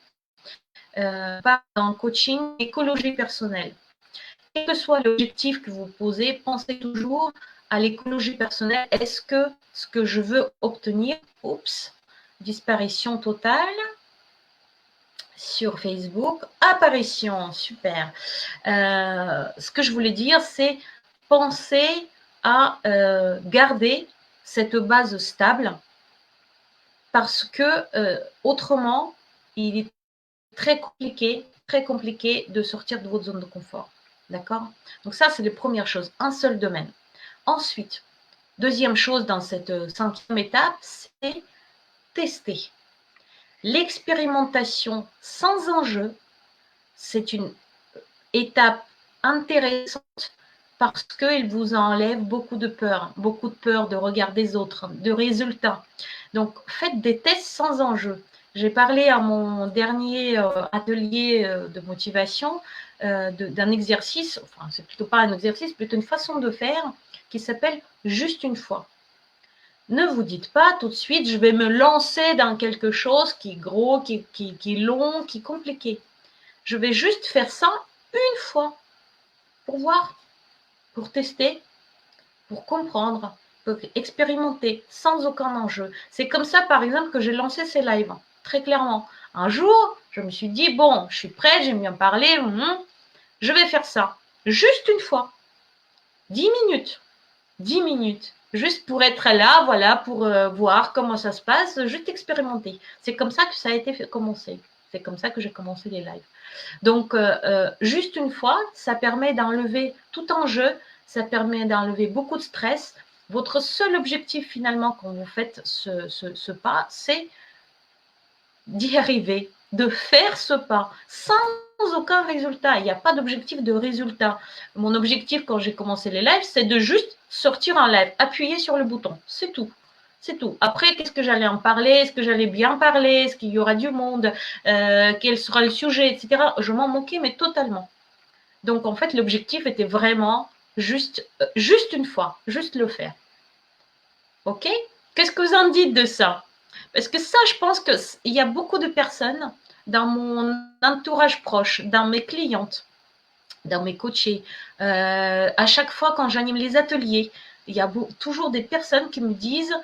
Pas dans le coaching, écologie personnelle. Quel que soit l'objectif que vous posez, pensez toujours à l'écologie personnelle. Est-ce que ce que je veux obtenir, oups, disparition totale sur Facebook, apparition, super. Ce que je voulais dire, c'est penser à garder cette base stable parce que autrement, il est très compliqué de sortir de votre zone de confort. D'accord? Donc ça, c'est la première chose, un seul domaine. Ensuite, deuxième chose dans cette 5e étape, c'est tester. L'expérimentation sans enjeu, c'est une étape intéressante parce qu'elle vous enlève beaucoup de peur de regard des autres, de résultats. Donc, faites des tests sans enjeu. J'ai parlé à mon dernier atelier de motivation d'un exercice, enfin, c'est plutôt pas un exercice, plutôt une façon de faire qui s'appelle juste une fois. Ne vous dites pas tout de suite, je vais me lancer dans quelque chose qui est gros, qui est long, qui est compliqué. Je vais juste faire ça une fois pour voir, pour tester, pour comprendre, pour expérimenter sans aucun enjeu. C'est comme ça, par exemple, que j'ai lancé ces lives, très clairement. Un jour, je me suis dit, bon, je suis prête, j'aime bien parler, je vais faire ça. Juste une fois. 10 minutes. 10 minutes. Juste pour être là, voilà, pour voir comment ça se passe, juste expérimenter. C'est comme ça que ça a été commencé. C'est comme ça que j'ai commencé les lives. Donc, juste une fois, ça permet d'enlever tout enjeu, ça permet d'enlever beaucoup de stress. Votre seul objectif, finalement, quand vous faites ce pas, c'est d'y arriver, de faire ce pas sans aucun résultat. Il n'y a pas d'objectif de résultat. Mon objectif, quand j'ai commencé les lives, c'est de juste sortir un live, appuyer sur le bouton. C'est tout. C'est tout. Après, qu'est-ce que j'allais en parler? Est-ce que j'allais bien parler? Est-ce qu'il y aura du monde? Quel sera le sujet, etc. Je m'en moquais, mais totalement. Donc, en fait, l'objectif était vraiment juste une fois, juste le faire. OK? Qu'est-ce que vous en dites de ça? Parce que ça, je pense qu'il y a beaucoup de personnes dans mon entourage proche, dans mes clientes, dans mes coachés. À chaque fois, quand j'anime les ateliers, il y a toujours des personnes qui me disent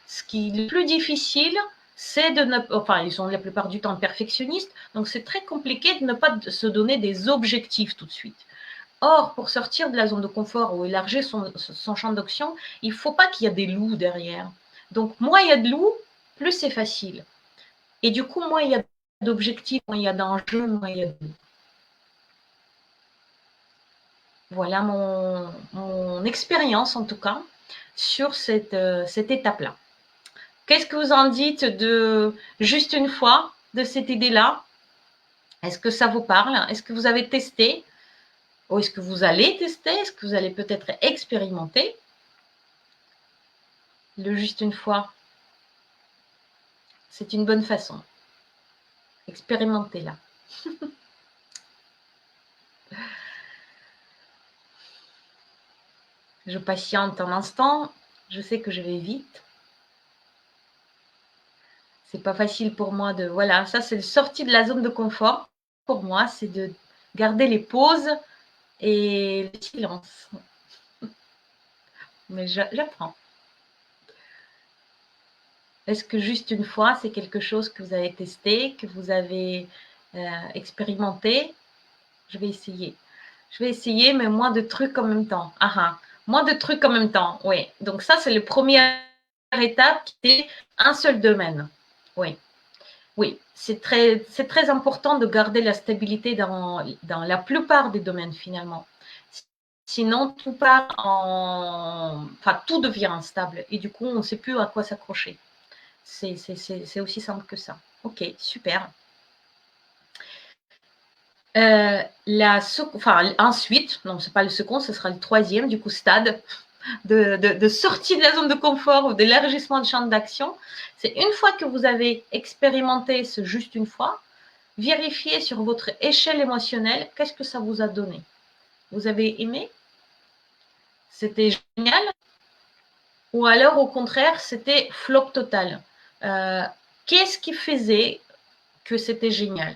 ce qui est le plus difficile, c'est de ne pas, enfin, ils sont la plupart du temps perfectionnistes, donc c'est très compliqué de ne pas se donner des objectifs tout de suite. Or, pour sortir de la zone de confort ou élargir son champ d'action, il ne faut pas qu'il y ait des loups derrière. Donc, moins il y a de loups, plus c'est facile. Et du coup, moins il y a d'objectifs, moins il y a d'enjeux, moins il y a de loups. Voilà mon expérience, en tout cas, sur cette étape-là. Qu'est-ce que vous en dites de juste une fois de cette idée-là? Est-ce que ça vous parle? Est-ce que vous avez testé? Ou est-ce que vous allez tester? Est-ce que vous allez peut-être expérimenter? Le juste une fois, c'est une bonne façon. Expérimentez-la. Je patiente un instant. Je sais que je vais vite. C'est pas facile pour moi de... Voilà, ça c'est sortie de la zone de confort. Pour moi, c'est de garder les pauses et le silence. Mais j'apprends. Est-ce que juste une fois, c'est quelque chose que vous avez testé, que vous avez expérimenté? Je vais essayer. Je vais essayer, mais moins de trucs en même temps. Moins de trucs en même temps, oui. Donc ça, c'est la première étape qui est un seul domaine. Oui. Oui, c'est très important de garder la stabilité dans la plupart des domaines finalement. Sinon, tout part enfin, tout devient instable et du coup, on ne sait plus à quoi s'accrocher. C'est aussi simple que ça. Ok, super. Ensuite, non, c'est pas le second, ce sera le troisième, du coup, stade de sortie de la zone de confort ou d'élargissement de champ d'action. C'est une fois que vous avez expérimenté ce juste une fois, vérifiez sur votre échelle émotionnelle qu'est-ce que ça vous a donné. Vous avez aimé? C'était génial? Ou alors, au contraire, c'était flop total. Qu'est-ce qui faisait que c'était génial?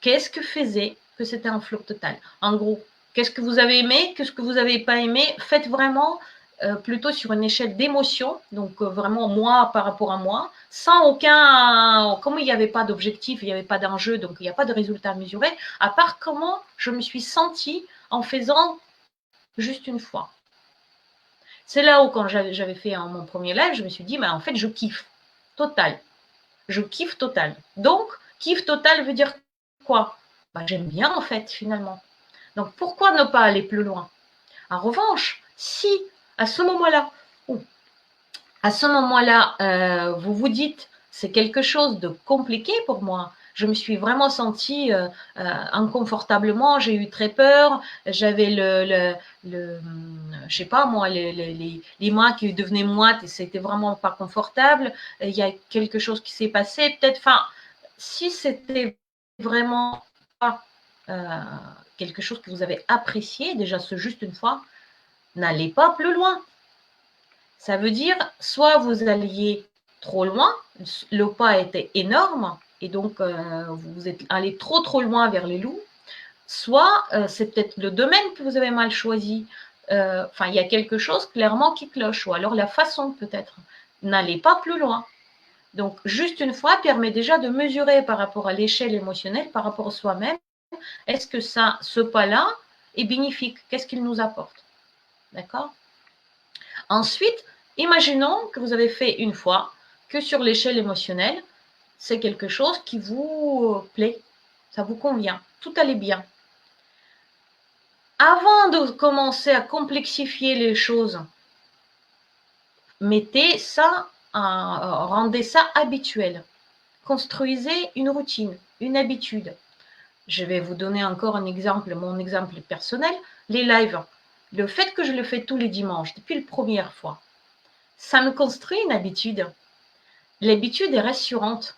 Qu'est-ce que faisait que c'était un flop total? En gros, qu'est-ce que vous avez aimé? Qu'est-ce que vous n'avez pas aimé? Faites vraiment plutôt sur une échelle d'émotion, donc vraiment moi par rapport à moi, sans aucun, comme il n'y avait pas d'objectif, il n'y avait pas d'enjeu, donc il n'y a pas de résultat mesuré, à part comment je me suis sentie en faisant juste une fois. C'est là où quand j'avais fait mon premier live, je me suis dit, mais en fait je kiffe, total. Je kiffe total. Donc, kiff total veut dire quoi? J'aime bien en fait finalement. Donc pourquoi ne pas aller plus loin? En revanche, si à ce moment-là, vous vous dites c'est quelque chose de compliqué pour moi, je me suis vraiment sentie inconfortablement, j'ai eu très peur, j'avais je sais pas moi, les mains qui devenaient moites et c'était vraiment pas confortable, il y a quelque chose qui s'est passé, peut-être, enfin, si c'était vraiment pas quelque chose que vous avez apprécié, déjà ce juste une fois, n'allez pas plus loin. Ça veut dire, soit vous alliez trop loin, le pas était énorme, et donc vous êtes allé trop loin vers les loups, soit c'est peut-être le domaine que vous avez mal choisi. Enfin, il y a quelque chose clairement qui cloche, ou alors la façon peut-être. N'allez pas plus loin. Donc, juste une fois permet déjà de mesurer par rapport à l'échelle émotionnelle, par rapport à soi-même, est-ce que ce pas-là est bénéfique? Qu'est-ce qu'il nous apporte? D'accord? Ensuite, imaginons que vous avez fait une fois, que sur l'échelle émotionnelle, c'est quelque chose qui vous plaît, ça vous convient, tout allait bien. Avant de commencer à complexifier les choses, mettez ça, rendez ça habituel. Construisez une routine, une habitude. Je vais vous donner encore un exemple, mon exemple personnel, les lives. Le fait que je le fais tous les dimanches, depuis la première fois, ça me construit une habitude. L'habitude est rassurante.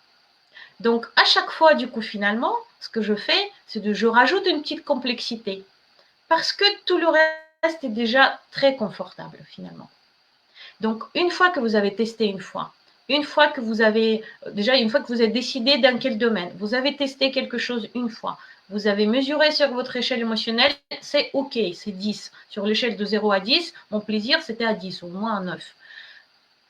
Donc, à chaque fois, du coup, finalement, ce que je fais, c'est que je rajoute une petite complexité. Parce que tout le reste est déjà très confortable, finalement. Donc, une fois que vous avez testé une fois que vous avez, déjà, une fois que vous avez décidé dans quel domaine, vous avez testé quelque chose une fois, vous avez mesuré sur votre échelle émotionnelle, c'est OK, c'est 10. Sur l'échelle de 0 à 10, mon plaisir, c'était à 10, au moins à 9.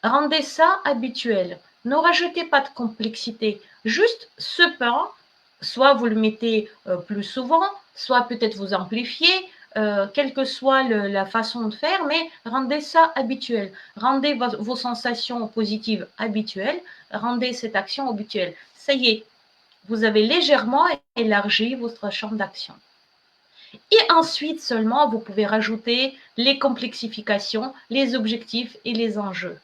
Rendez ça habituel. Ne rajoutez pas de complexité. Juste ce pas, soit vous le mettez plus souvent, soit peut-être vous amplifiez, quelle que soit la façon de faire, mais rendez ça habituel. Rendez vos sensations positives habituelles, rendez cette action habituelle. Ça y est, vous avez légèrement élargi votre champ d'action. Et ensuite seulement, vous pouvez rajouter les complexifications, les objectifs et les enjeux.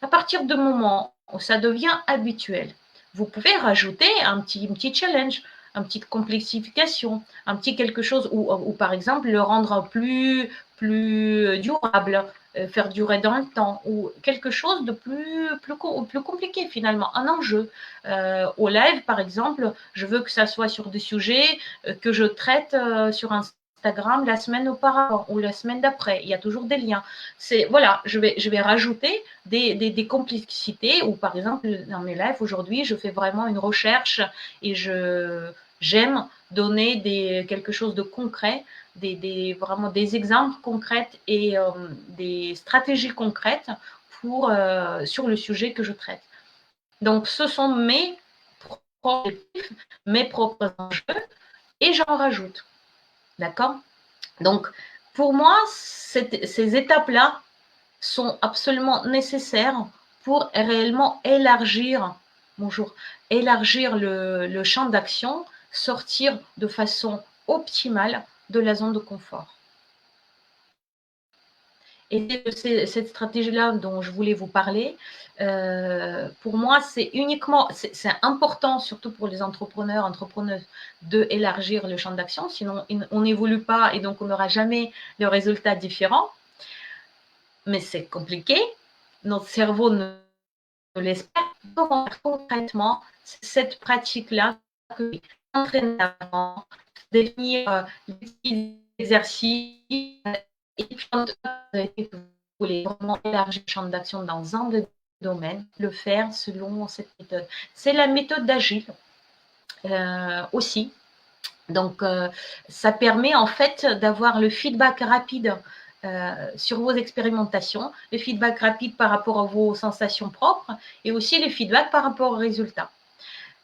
À partir du moment où ça devient habituel, vous pouvez rajouter un petit challenge, une petite complexification, un petit quelque chose, ou par exemple le rendre plus durable, faire durer dans le temps, ou quelque chose de plus compliqué finalement, un enjeu. Au live, par exemple, je veux que ça soit sur des sujets que je traite sur Instagram la semaine auparavant ou la semaine d'après. Il y a toujours des liens. Voilà, je vais rajouter des complexités ou par exemple dans mes lives aujourd'hui, je fais vraiment une recherche et j'aime donner quelque chose de concret, vraiment des exemples concrets et des stratégies concrètes sur le sujet que je traite. Donc, ce sont mes propres enjeux et j'en rajoute. D'accord? Donc, pour moi, ces étapes-là sont absolument nécessaires pour réellement élargir le champ d'action, sortir de façon optimale de la zone de confort. Et c'est cette stratégie-là dont je voulais vous parler. Pour moi, c'est important, surtout pour les entrepreneuses, d'élargir le champ d'action, sinon on n'évolue pas et donc on n'aura jamais de résultats différents. Mais c'est compliqué. Notre cerveau ne laisse pas. Comment faire concrètement cette pratique-là que entraîner avant, définir les exercices et puis vous voulez vraiment élargir le champ d'action dans un de domaine, le faire selon cette méthode. C'est la méthode d'Agile aussi. Donc, ça permet en fait d'avoir le feedback rapide sur vos expérimentations, le feedback rapide par rapport à vos sensations propres et aussi le feedback par rapport aux résultats.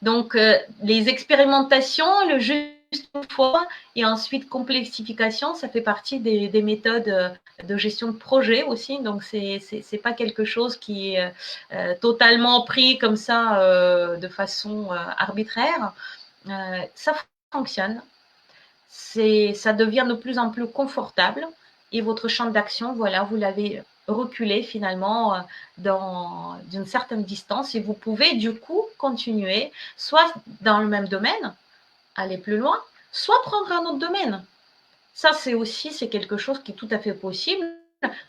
Donc, les expérimentations, le juste une fois et ensuite complexification, ça fait partie des méthodes de gestion de projet aussi. Donc, c'est pas quelque chose qui est totalement pris comme ça de façon arbitraire. Ça fonctionne. Ça devient de plus en plus confortable et votre champ d'action, voilà, vous l'avez reculé finalement d'une certaine distance et vous pouvez du coup continuer soit dans le même domaine, aller plus loin, soit prendre un autre domaine. Ça, c'est quelque chose qui est tout à fait possible,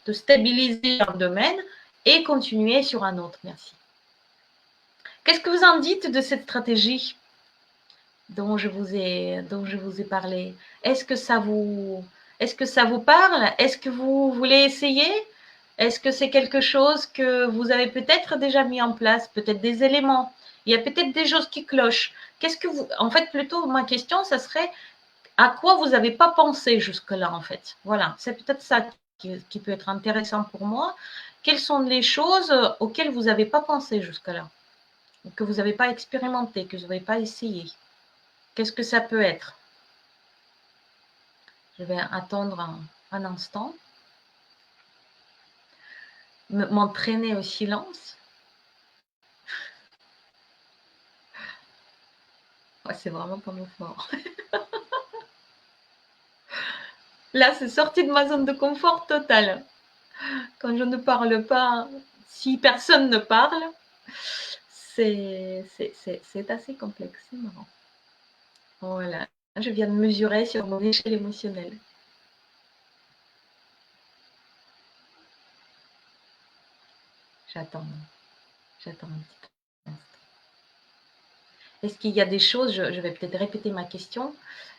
de stabiliser un domaine et continuer sur un autre. Merci. Qu'est-ce que vous en dites de cette stratégie dont je vous ai parlé? Est-ce que ça vous parle? Est-ce que vous voulez essayer? Est-ce que c'est quelque chose que vous avez peut-être déjà mis en place? Peut-être des éléments? Il y a peut-être des choses qui clochent. En fait, plutôt, ma question, ça serait à quoi vous n'avez pas pensé jusque-là, en fait. Voilà, c'est peut-être ça qui peut être intéressant pour moi. Quelles sont les choses auxquelles vous n'avez pas pensé jusque-là? Que vous n'avez pas expérimenté, que vous n'avez pas essayé? Qu'est-ce que ça peut être? Je vais attendre un instant. M'entraîner au silence. Ouais, c'est vraiment pas mon fort. Là, c'est sorti de ma zone de confort totale. Quand je ne parle pas, si personne ne parle, c'est assez complexe, c'est marrant. Voilà, je viens de mesurer sur mon échelle émotionnelle. J'attends un petit instant. Est-ce qu'il y a des choses, je vais peut-être répéter ma question,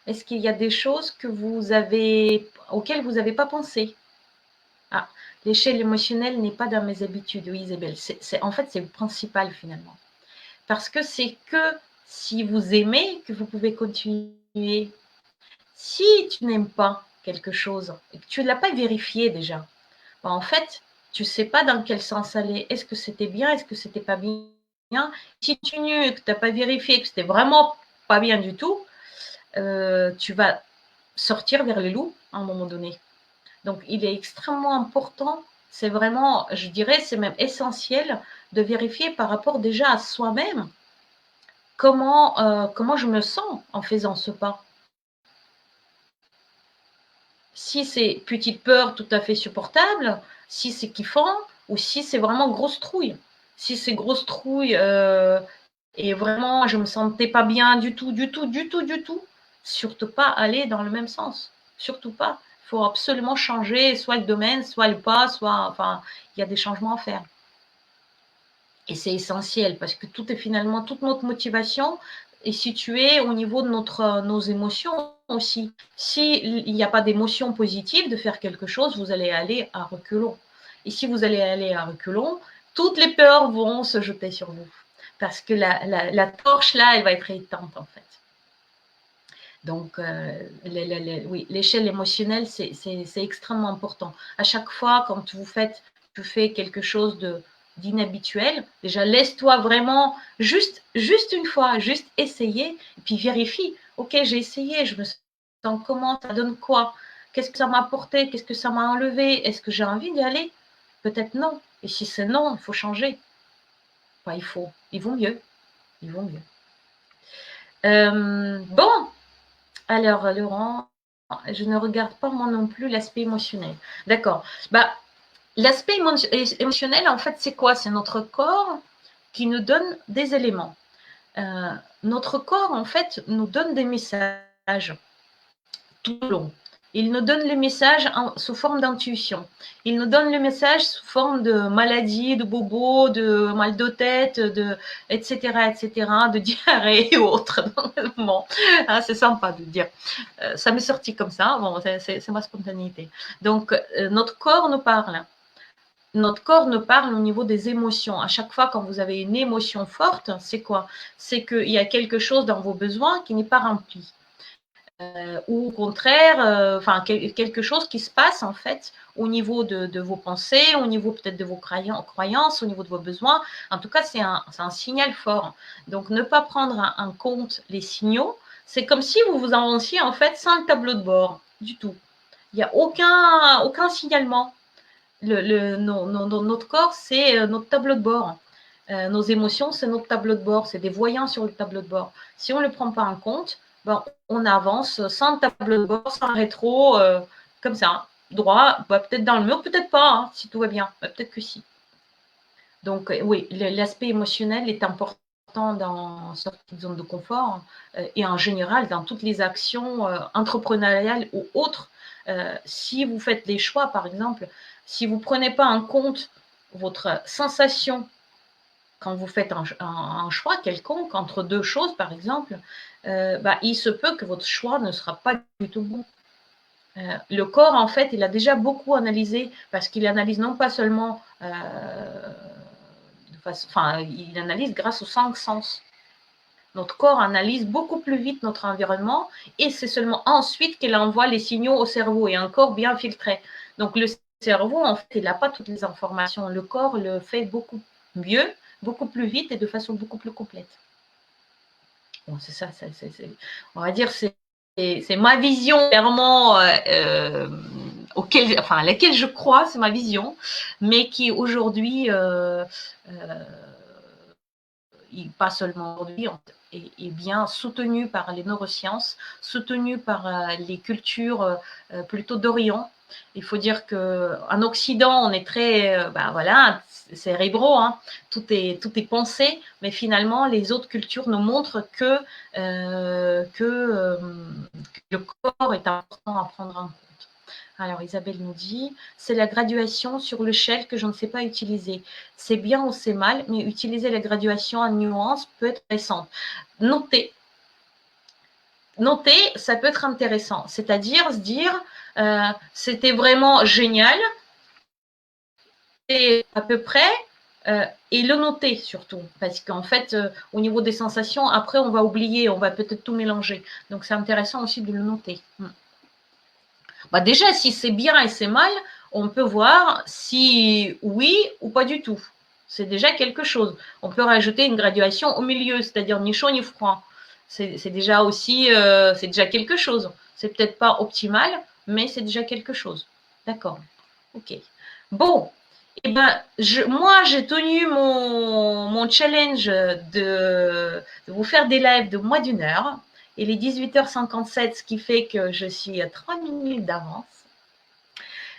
est-ce qu'il y a des choses auxquelles vous n'avez pas pensé? Ah, l'échelle émotionnelle n'est pas dans mes habitudes, oui Isabelle, en fait c'est le principal finalement. Parce que c'est que si vous aimez que vous pouvez continuer. Si tu n'aimes pas quelque chose et que tu ne l'as pas vérifié déjà, en fait, tu ne sais pas dans quel sens aller. Est-ce que c'était bien? Est-ce que c'était pas bien? Si tu continues et que tu n'as pas vérifié, que c'était vraiment pas bien du tout, tu vas sortir vers les loups à un moment donné. Donc, il est extrêmement important, c'est vraiment, je dirais, c'est même essentiel de vérifier par rapport déjà à soi-même comment je me sens en faisant ce pas. Si c'est petite peur tout à fait supportable, si c'est kiffant ou si c'est vraiment grosse trouille. Si c'est grosse trouille et vraiment je me sentais pas bien du tout, surtout pas aller dans le même sens. Surtout pas. Il faut absolument changer soit le domaine, soit le pas, enfin, il y a des changements à faire. Et c'est essentiel parce que toute notre motivation est située au niveau de nos émotions aussi. S'il n'y a pas d'émotion positive de faire quelque chose, vous allez aller à reculons. Et si vous allez aller à reculons, toutes les peurs vont se jeter sur vous. Parce que la torche, là, elle va être éteinte, en fait. Donc, oui, l'échelle émotionnelle, c'est extrêmement important. À chaque fois, quand tu fais quelque chose d'inhabituel, déjà laisse-toi vraiment juste une fois, juste essayer, et puis vérifie. Ok, j'ai essayé, je me sens comment, ça donne quoi? Qu'est-ce que ça m'a apporté? Qu'est-ce que ça m'a enlevé? Est-ce que j'ai envie d'y aller? Peut-être non. Et si c'est non, il faut changer. Enfin, il vaut mieux. Il vaut mieux. Bon, alors, Laurent, je ne regarde pas moi non plus l'aspect émotionnel. D'accord. L'aspect émotionnel, en fait, c'est quoi? C'est notre corps qui nous donne des éléments. Notre corps, en fait, nous donne des messages tout au long. Il nous donne les messages sous forme d'intuition. Il nous donne les messages sous forme de maladie, de bobo, de mal de tête, etc., de diarrhée et autres. Bon, c'est sympa de dire. Ça m'est sorti comme ça. Bon, c'est ma spontanéité. Donc, notre corps nous parle. notre corps nous parle au niveau des émotions. À chaque fois quand vous avez une émotion forte, c'est quoi? C'est qu'il y a quelque chose dans vos besoins qui n'est pas rempli. Ou au contraire, quelque chose qui se passe en fait au niveau de vos pensées, au niveau peut-être de vos croyances, au niveau de vos besoins. En tout cas, c'est un signal fort. Donc, ne pas prendre en compte les signaux, c'est comme si vous vous avanciez en fait sans le tableau de bord du tout. Il n'y a aucun signalement. Notre corps, c'est notre tableau de bord. Nos émotions, c'est notre tableau de bord, c'est des voyants sur le tableau de bord. Si on ne le prend pas en compte, ben, on avance sans tableau de bord, sans rétro, comme ça, droit, bah, peut-être dans le mur, peut-être pas, hein, si tout va bien, bah, peut-être que si. Donc oui, l'aspect émotionnel est important dans cette zone de confort et en général dans toutes les actions entrepreneuriales ou autres. Si vous faites des choix, par exemple, si vous ne prenez pas en compte votre sensation quand vous faites un choix quelconque entre deux choses, par exemple, il se peut que votre choix ne sera pas du tout bon. Le corps, en fait, il a déjà beaucoup analysé, parce qu'il analyse non pas seulement, il analyse grâce aux 5 sens. Notre corps analyse beaucoup plus vite notre environnement, et c'est seulement ensuite qu'il envoie les signaux au cerveau, et un corps bien filtré. Donc le cerveau, en fait, il n'a pas toutes les informations. Le corps le fait beaucoup mieux, beaucoup plus vite et de façon beaucoup plus complète. Bon, c'est ça, on va dire, c'est ma vision clairement à laquelle je crois, c'est ma vision, mais qui aujourd'hui, pas seulement aujourd'hui, est bien soutenue par les neurosciences, soutenue par les cultures plutôt d'Orient. Il faut dire qu'en Occident, on est très, cérébraux, hein, tout est pensé, mais finalement, les autres cultures nous montrent que le corps est important à prendre en compte. Alors, Isabelle nous dit, c'est la graduation sur le shell que je ne sais pas utiliser. C'est bien ou c'est mal, mais utiliser la graduation en nuances peut être intéressant. Noter, ça peut être intéressant. C'est-à-dire se dire, c'était vraiment génial, et à peu près, et le noter surtout, parce qu'en fait, au niveau des sensations, après, on va oublier, on va peut-être tout mélanger. Donc, c'est intéressant aussi de le noter. Bah déjà, si c'est bien et c'est mal, on peut voir si oui ou pas du tout. C'est déjà quelque chose. On peut rajouter une graduation au milieu, c'est-à-dire ni chaud ni froid. C'est déjà aussi, c'est déjà quelque chose. C'est peut-être pas optimal, mais c'est déjà quelque chose. D'accord. Ok. Bon. Eh ben, moi, j'ai tenu mon challenge de vous faire des lives de moins d'une heure. Il est 18h57, ce qui fait que je suis à 3 minutes d'avance.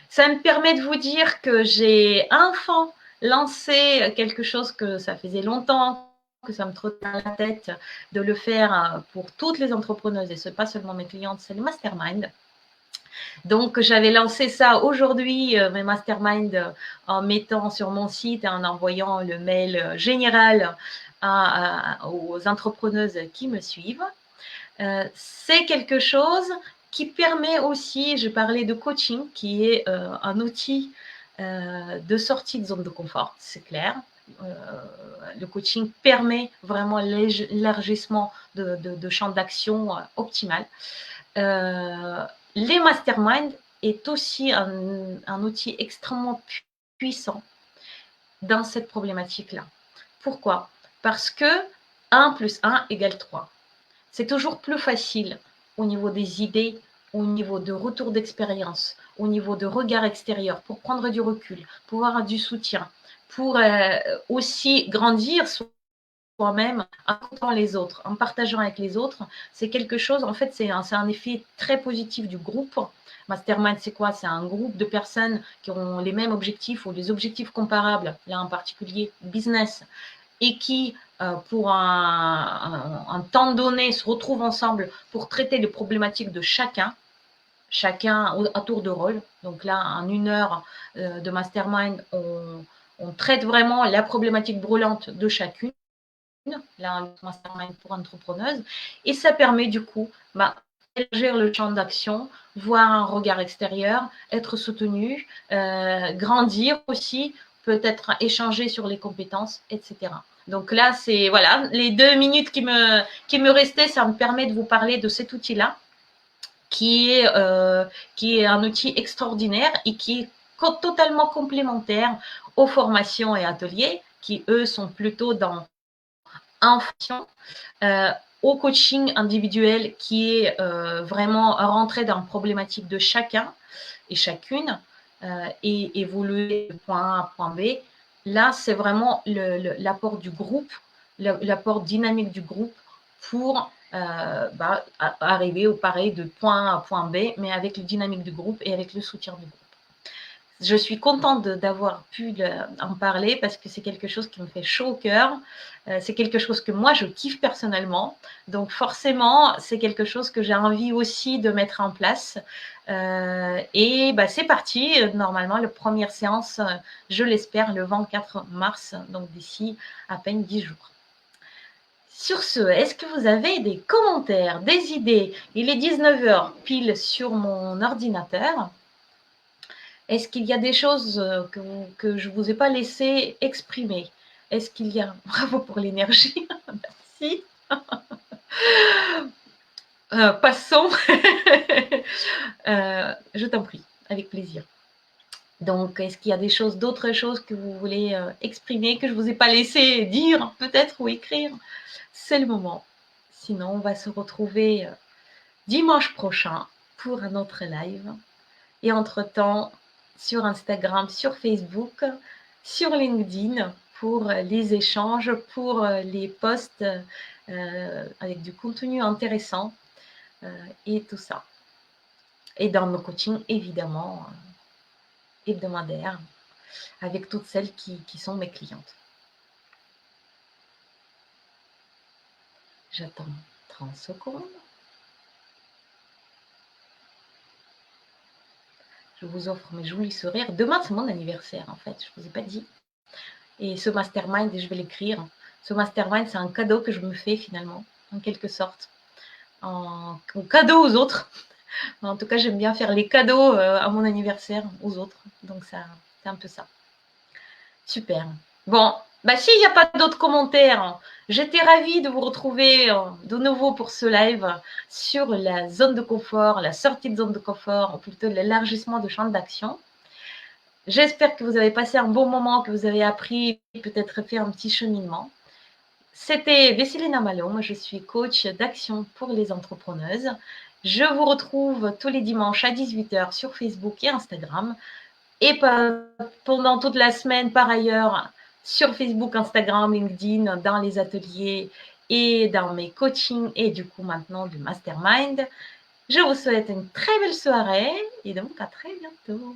Ça me permet de vous dire que j'ai enfin lancé quelque chose que ça faisait longtemps que ça me trottait dans la tête de le faire pour toutes les entrepreneuses, et ce n'est pas seulement mes clientes, c'est le mastermind. Donc, j'avais lancé ça aujourd'hui, mes masterminds, en mettant sur mon site et en envoyant le mail général aux entrepreneuses qui me suivent. C'est quelque chose qui permet aussi, je parlais de coaching, qui est un outil de sortie de zone de confort, c'est clair. Le coaching permet vraiment l'élargissement de champ d'action optimal. Les masterminds est aussi un outil extrêmement puissant dans cette problématique-là. Pourquoi? Parce que 1 + 1 = 3. C'est toujours plus facile au niveau des idées, au niveau de retour d'expérience, au niveau de regard extérieur, pour prendre du recul, pour avoir du soutien, pour aussi grandir soi-même en écoutant les autres, en partageant avec les autres. C'est quelque chose, en fait, c'est un effet très positif du groupe. Mastermind, c'est quoi? C'est un groupe de personnes qui ont les mêmes objectifs ou des objectifs comparables, là en particulier business, et qui, pour un temps donné, se retrouvent ensemble pour traiter les problématiques de chacun à tour de rôle. Donc là, en 1 heure de mastermind, on traite vraiment la problématique brûlante de chacune. Là, un mastermind pour entrepreneuses. Et ça permet du coup élargir le champ d'action, voir un regard extérieur, être soutenu, grandir aussi, peut-être échanger sur les compétences, etc. Donc là, c'est voilà, les 2 minutes qui me restaient, ça me permet de vous parler de cet outil-là, qui est un outil extraordinaire et qui est totalement complémentaire aux formations et ateliers qui, eux, sont plutôt dans en fonction, au coaching individuel qui est vraiment rentré dans la problématique de chacun et chacune et évoluer de point A à point B. Là, c'est vraiment l'apport du groupe, l'apport dynamique du groupe pour arriver au pareil de point A à point B, mais avec le dynamique du groupe et avec le soutien du groupe. Je suis contente d'avoir pu en parler parce que c'est quelque chose qui me fait chaud au cœur. C'est quelque chose que moi, je kiffe personnellement. Donc forcément, c'est quelque chose que j'ai envie aussi de mettre en place. Et c'est parti. Normalement, la première séance, je l'espère, le 24 mars, donc d'ici à peine 10 jours. Sur ce, est-ce que vous avez des commentaires, des idées? Il est 19h pile sur mon ordinateur. Est-ce qu'il y a des choses que je ne vous ai pas laissé exprimer? Est-ce qu'il y a... Bravo pour l'énergie, merci. Passons. Je t'en prie, avec plaisir. Donc, est-ce qu'il y a des choses, d'autres choses que vous voulez exprimer, que je ne vous ai pas laissé dire peut-être ou écrire? C'est le moment. Sinon, on va se retrouver dimanche prochain pour un autre live. Et entre-temps, sur Instagram, sur Facebook, sur LinkedIn pour les échanges, pour les posts avec du contenu intéressant et tout ça. Et dans nos coachings, évidemment, hebdomadaires, avec toutes celles qui sont mes clientes. J'attends 30 secondes. Je vous offre mes jolis sourires. Demain, c'est mon anniversaire, en fait. Je ne vous ai pas dit. Et ce mastermind, je vais l'écrire. Ce mastermind, c'est un cadeau que je me fais finalement, en quelque sorte. En cadeau aux autres. En tout cas, j'aime bien faire les cadeaux à mon anniversaire aux autres. Donc, c'est un peu ça. Super. Bon, s'il n'y a pas d'autres commentaires, j'étais ravie de vous retrouver de nouveau pour ce live sur la zone de confort, la sortie de zone de confort, ou plutôt l'élargissement de champ d'action. J'espère que vous avez passé un bon moment, que vous avez appris, peut-être fait un petit cheminement. C'était Vesselina Malo, moi je suis coach d'action pour les entrepreneuses. Je vous retrouve tous les dimanches à 18h sur Facebook et Instagram. Et pendant toute la semaine, par ailleurs, sur Facebook, Instagram, LinkedIn, dans les ateliers et dans mes coachings et du coup maintenant du mastermind. Je vous souhaite une très belle soirée et donc à très bientôt.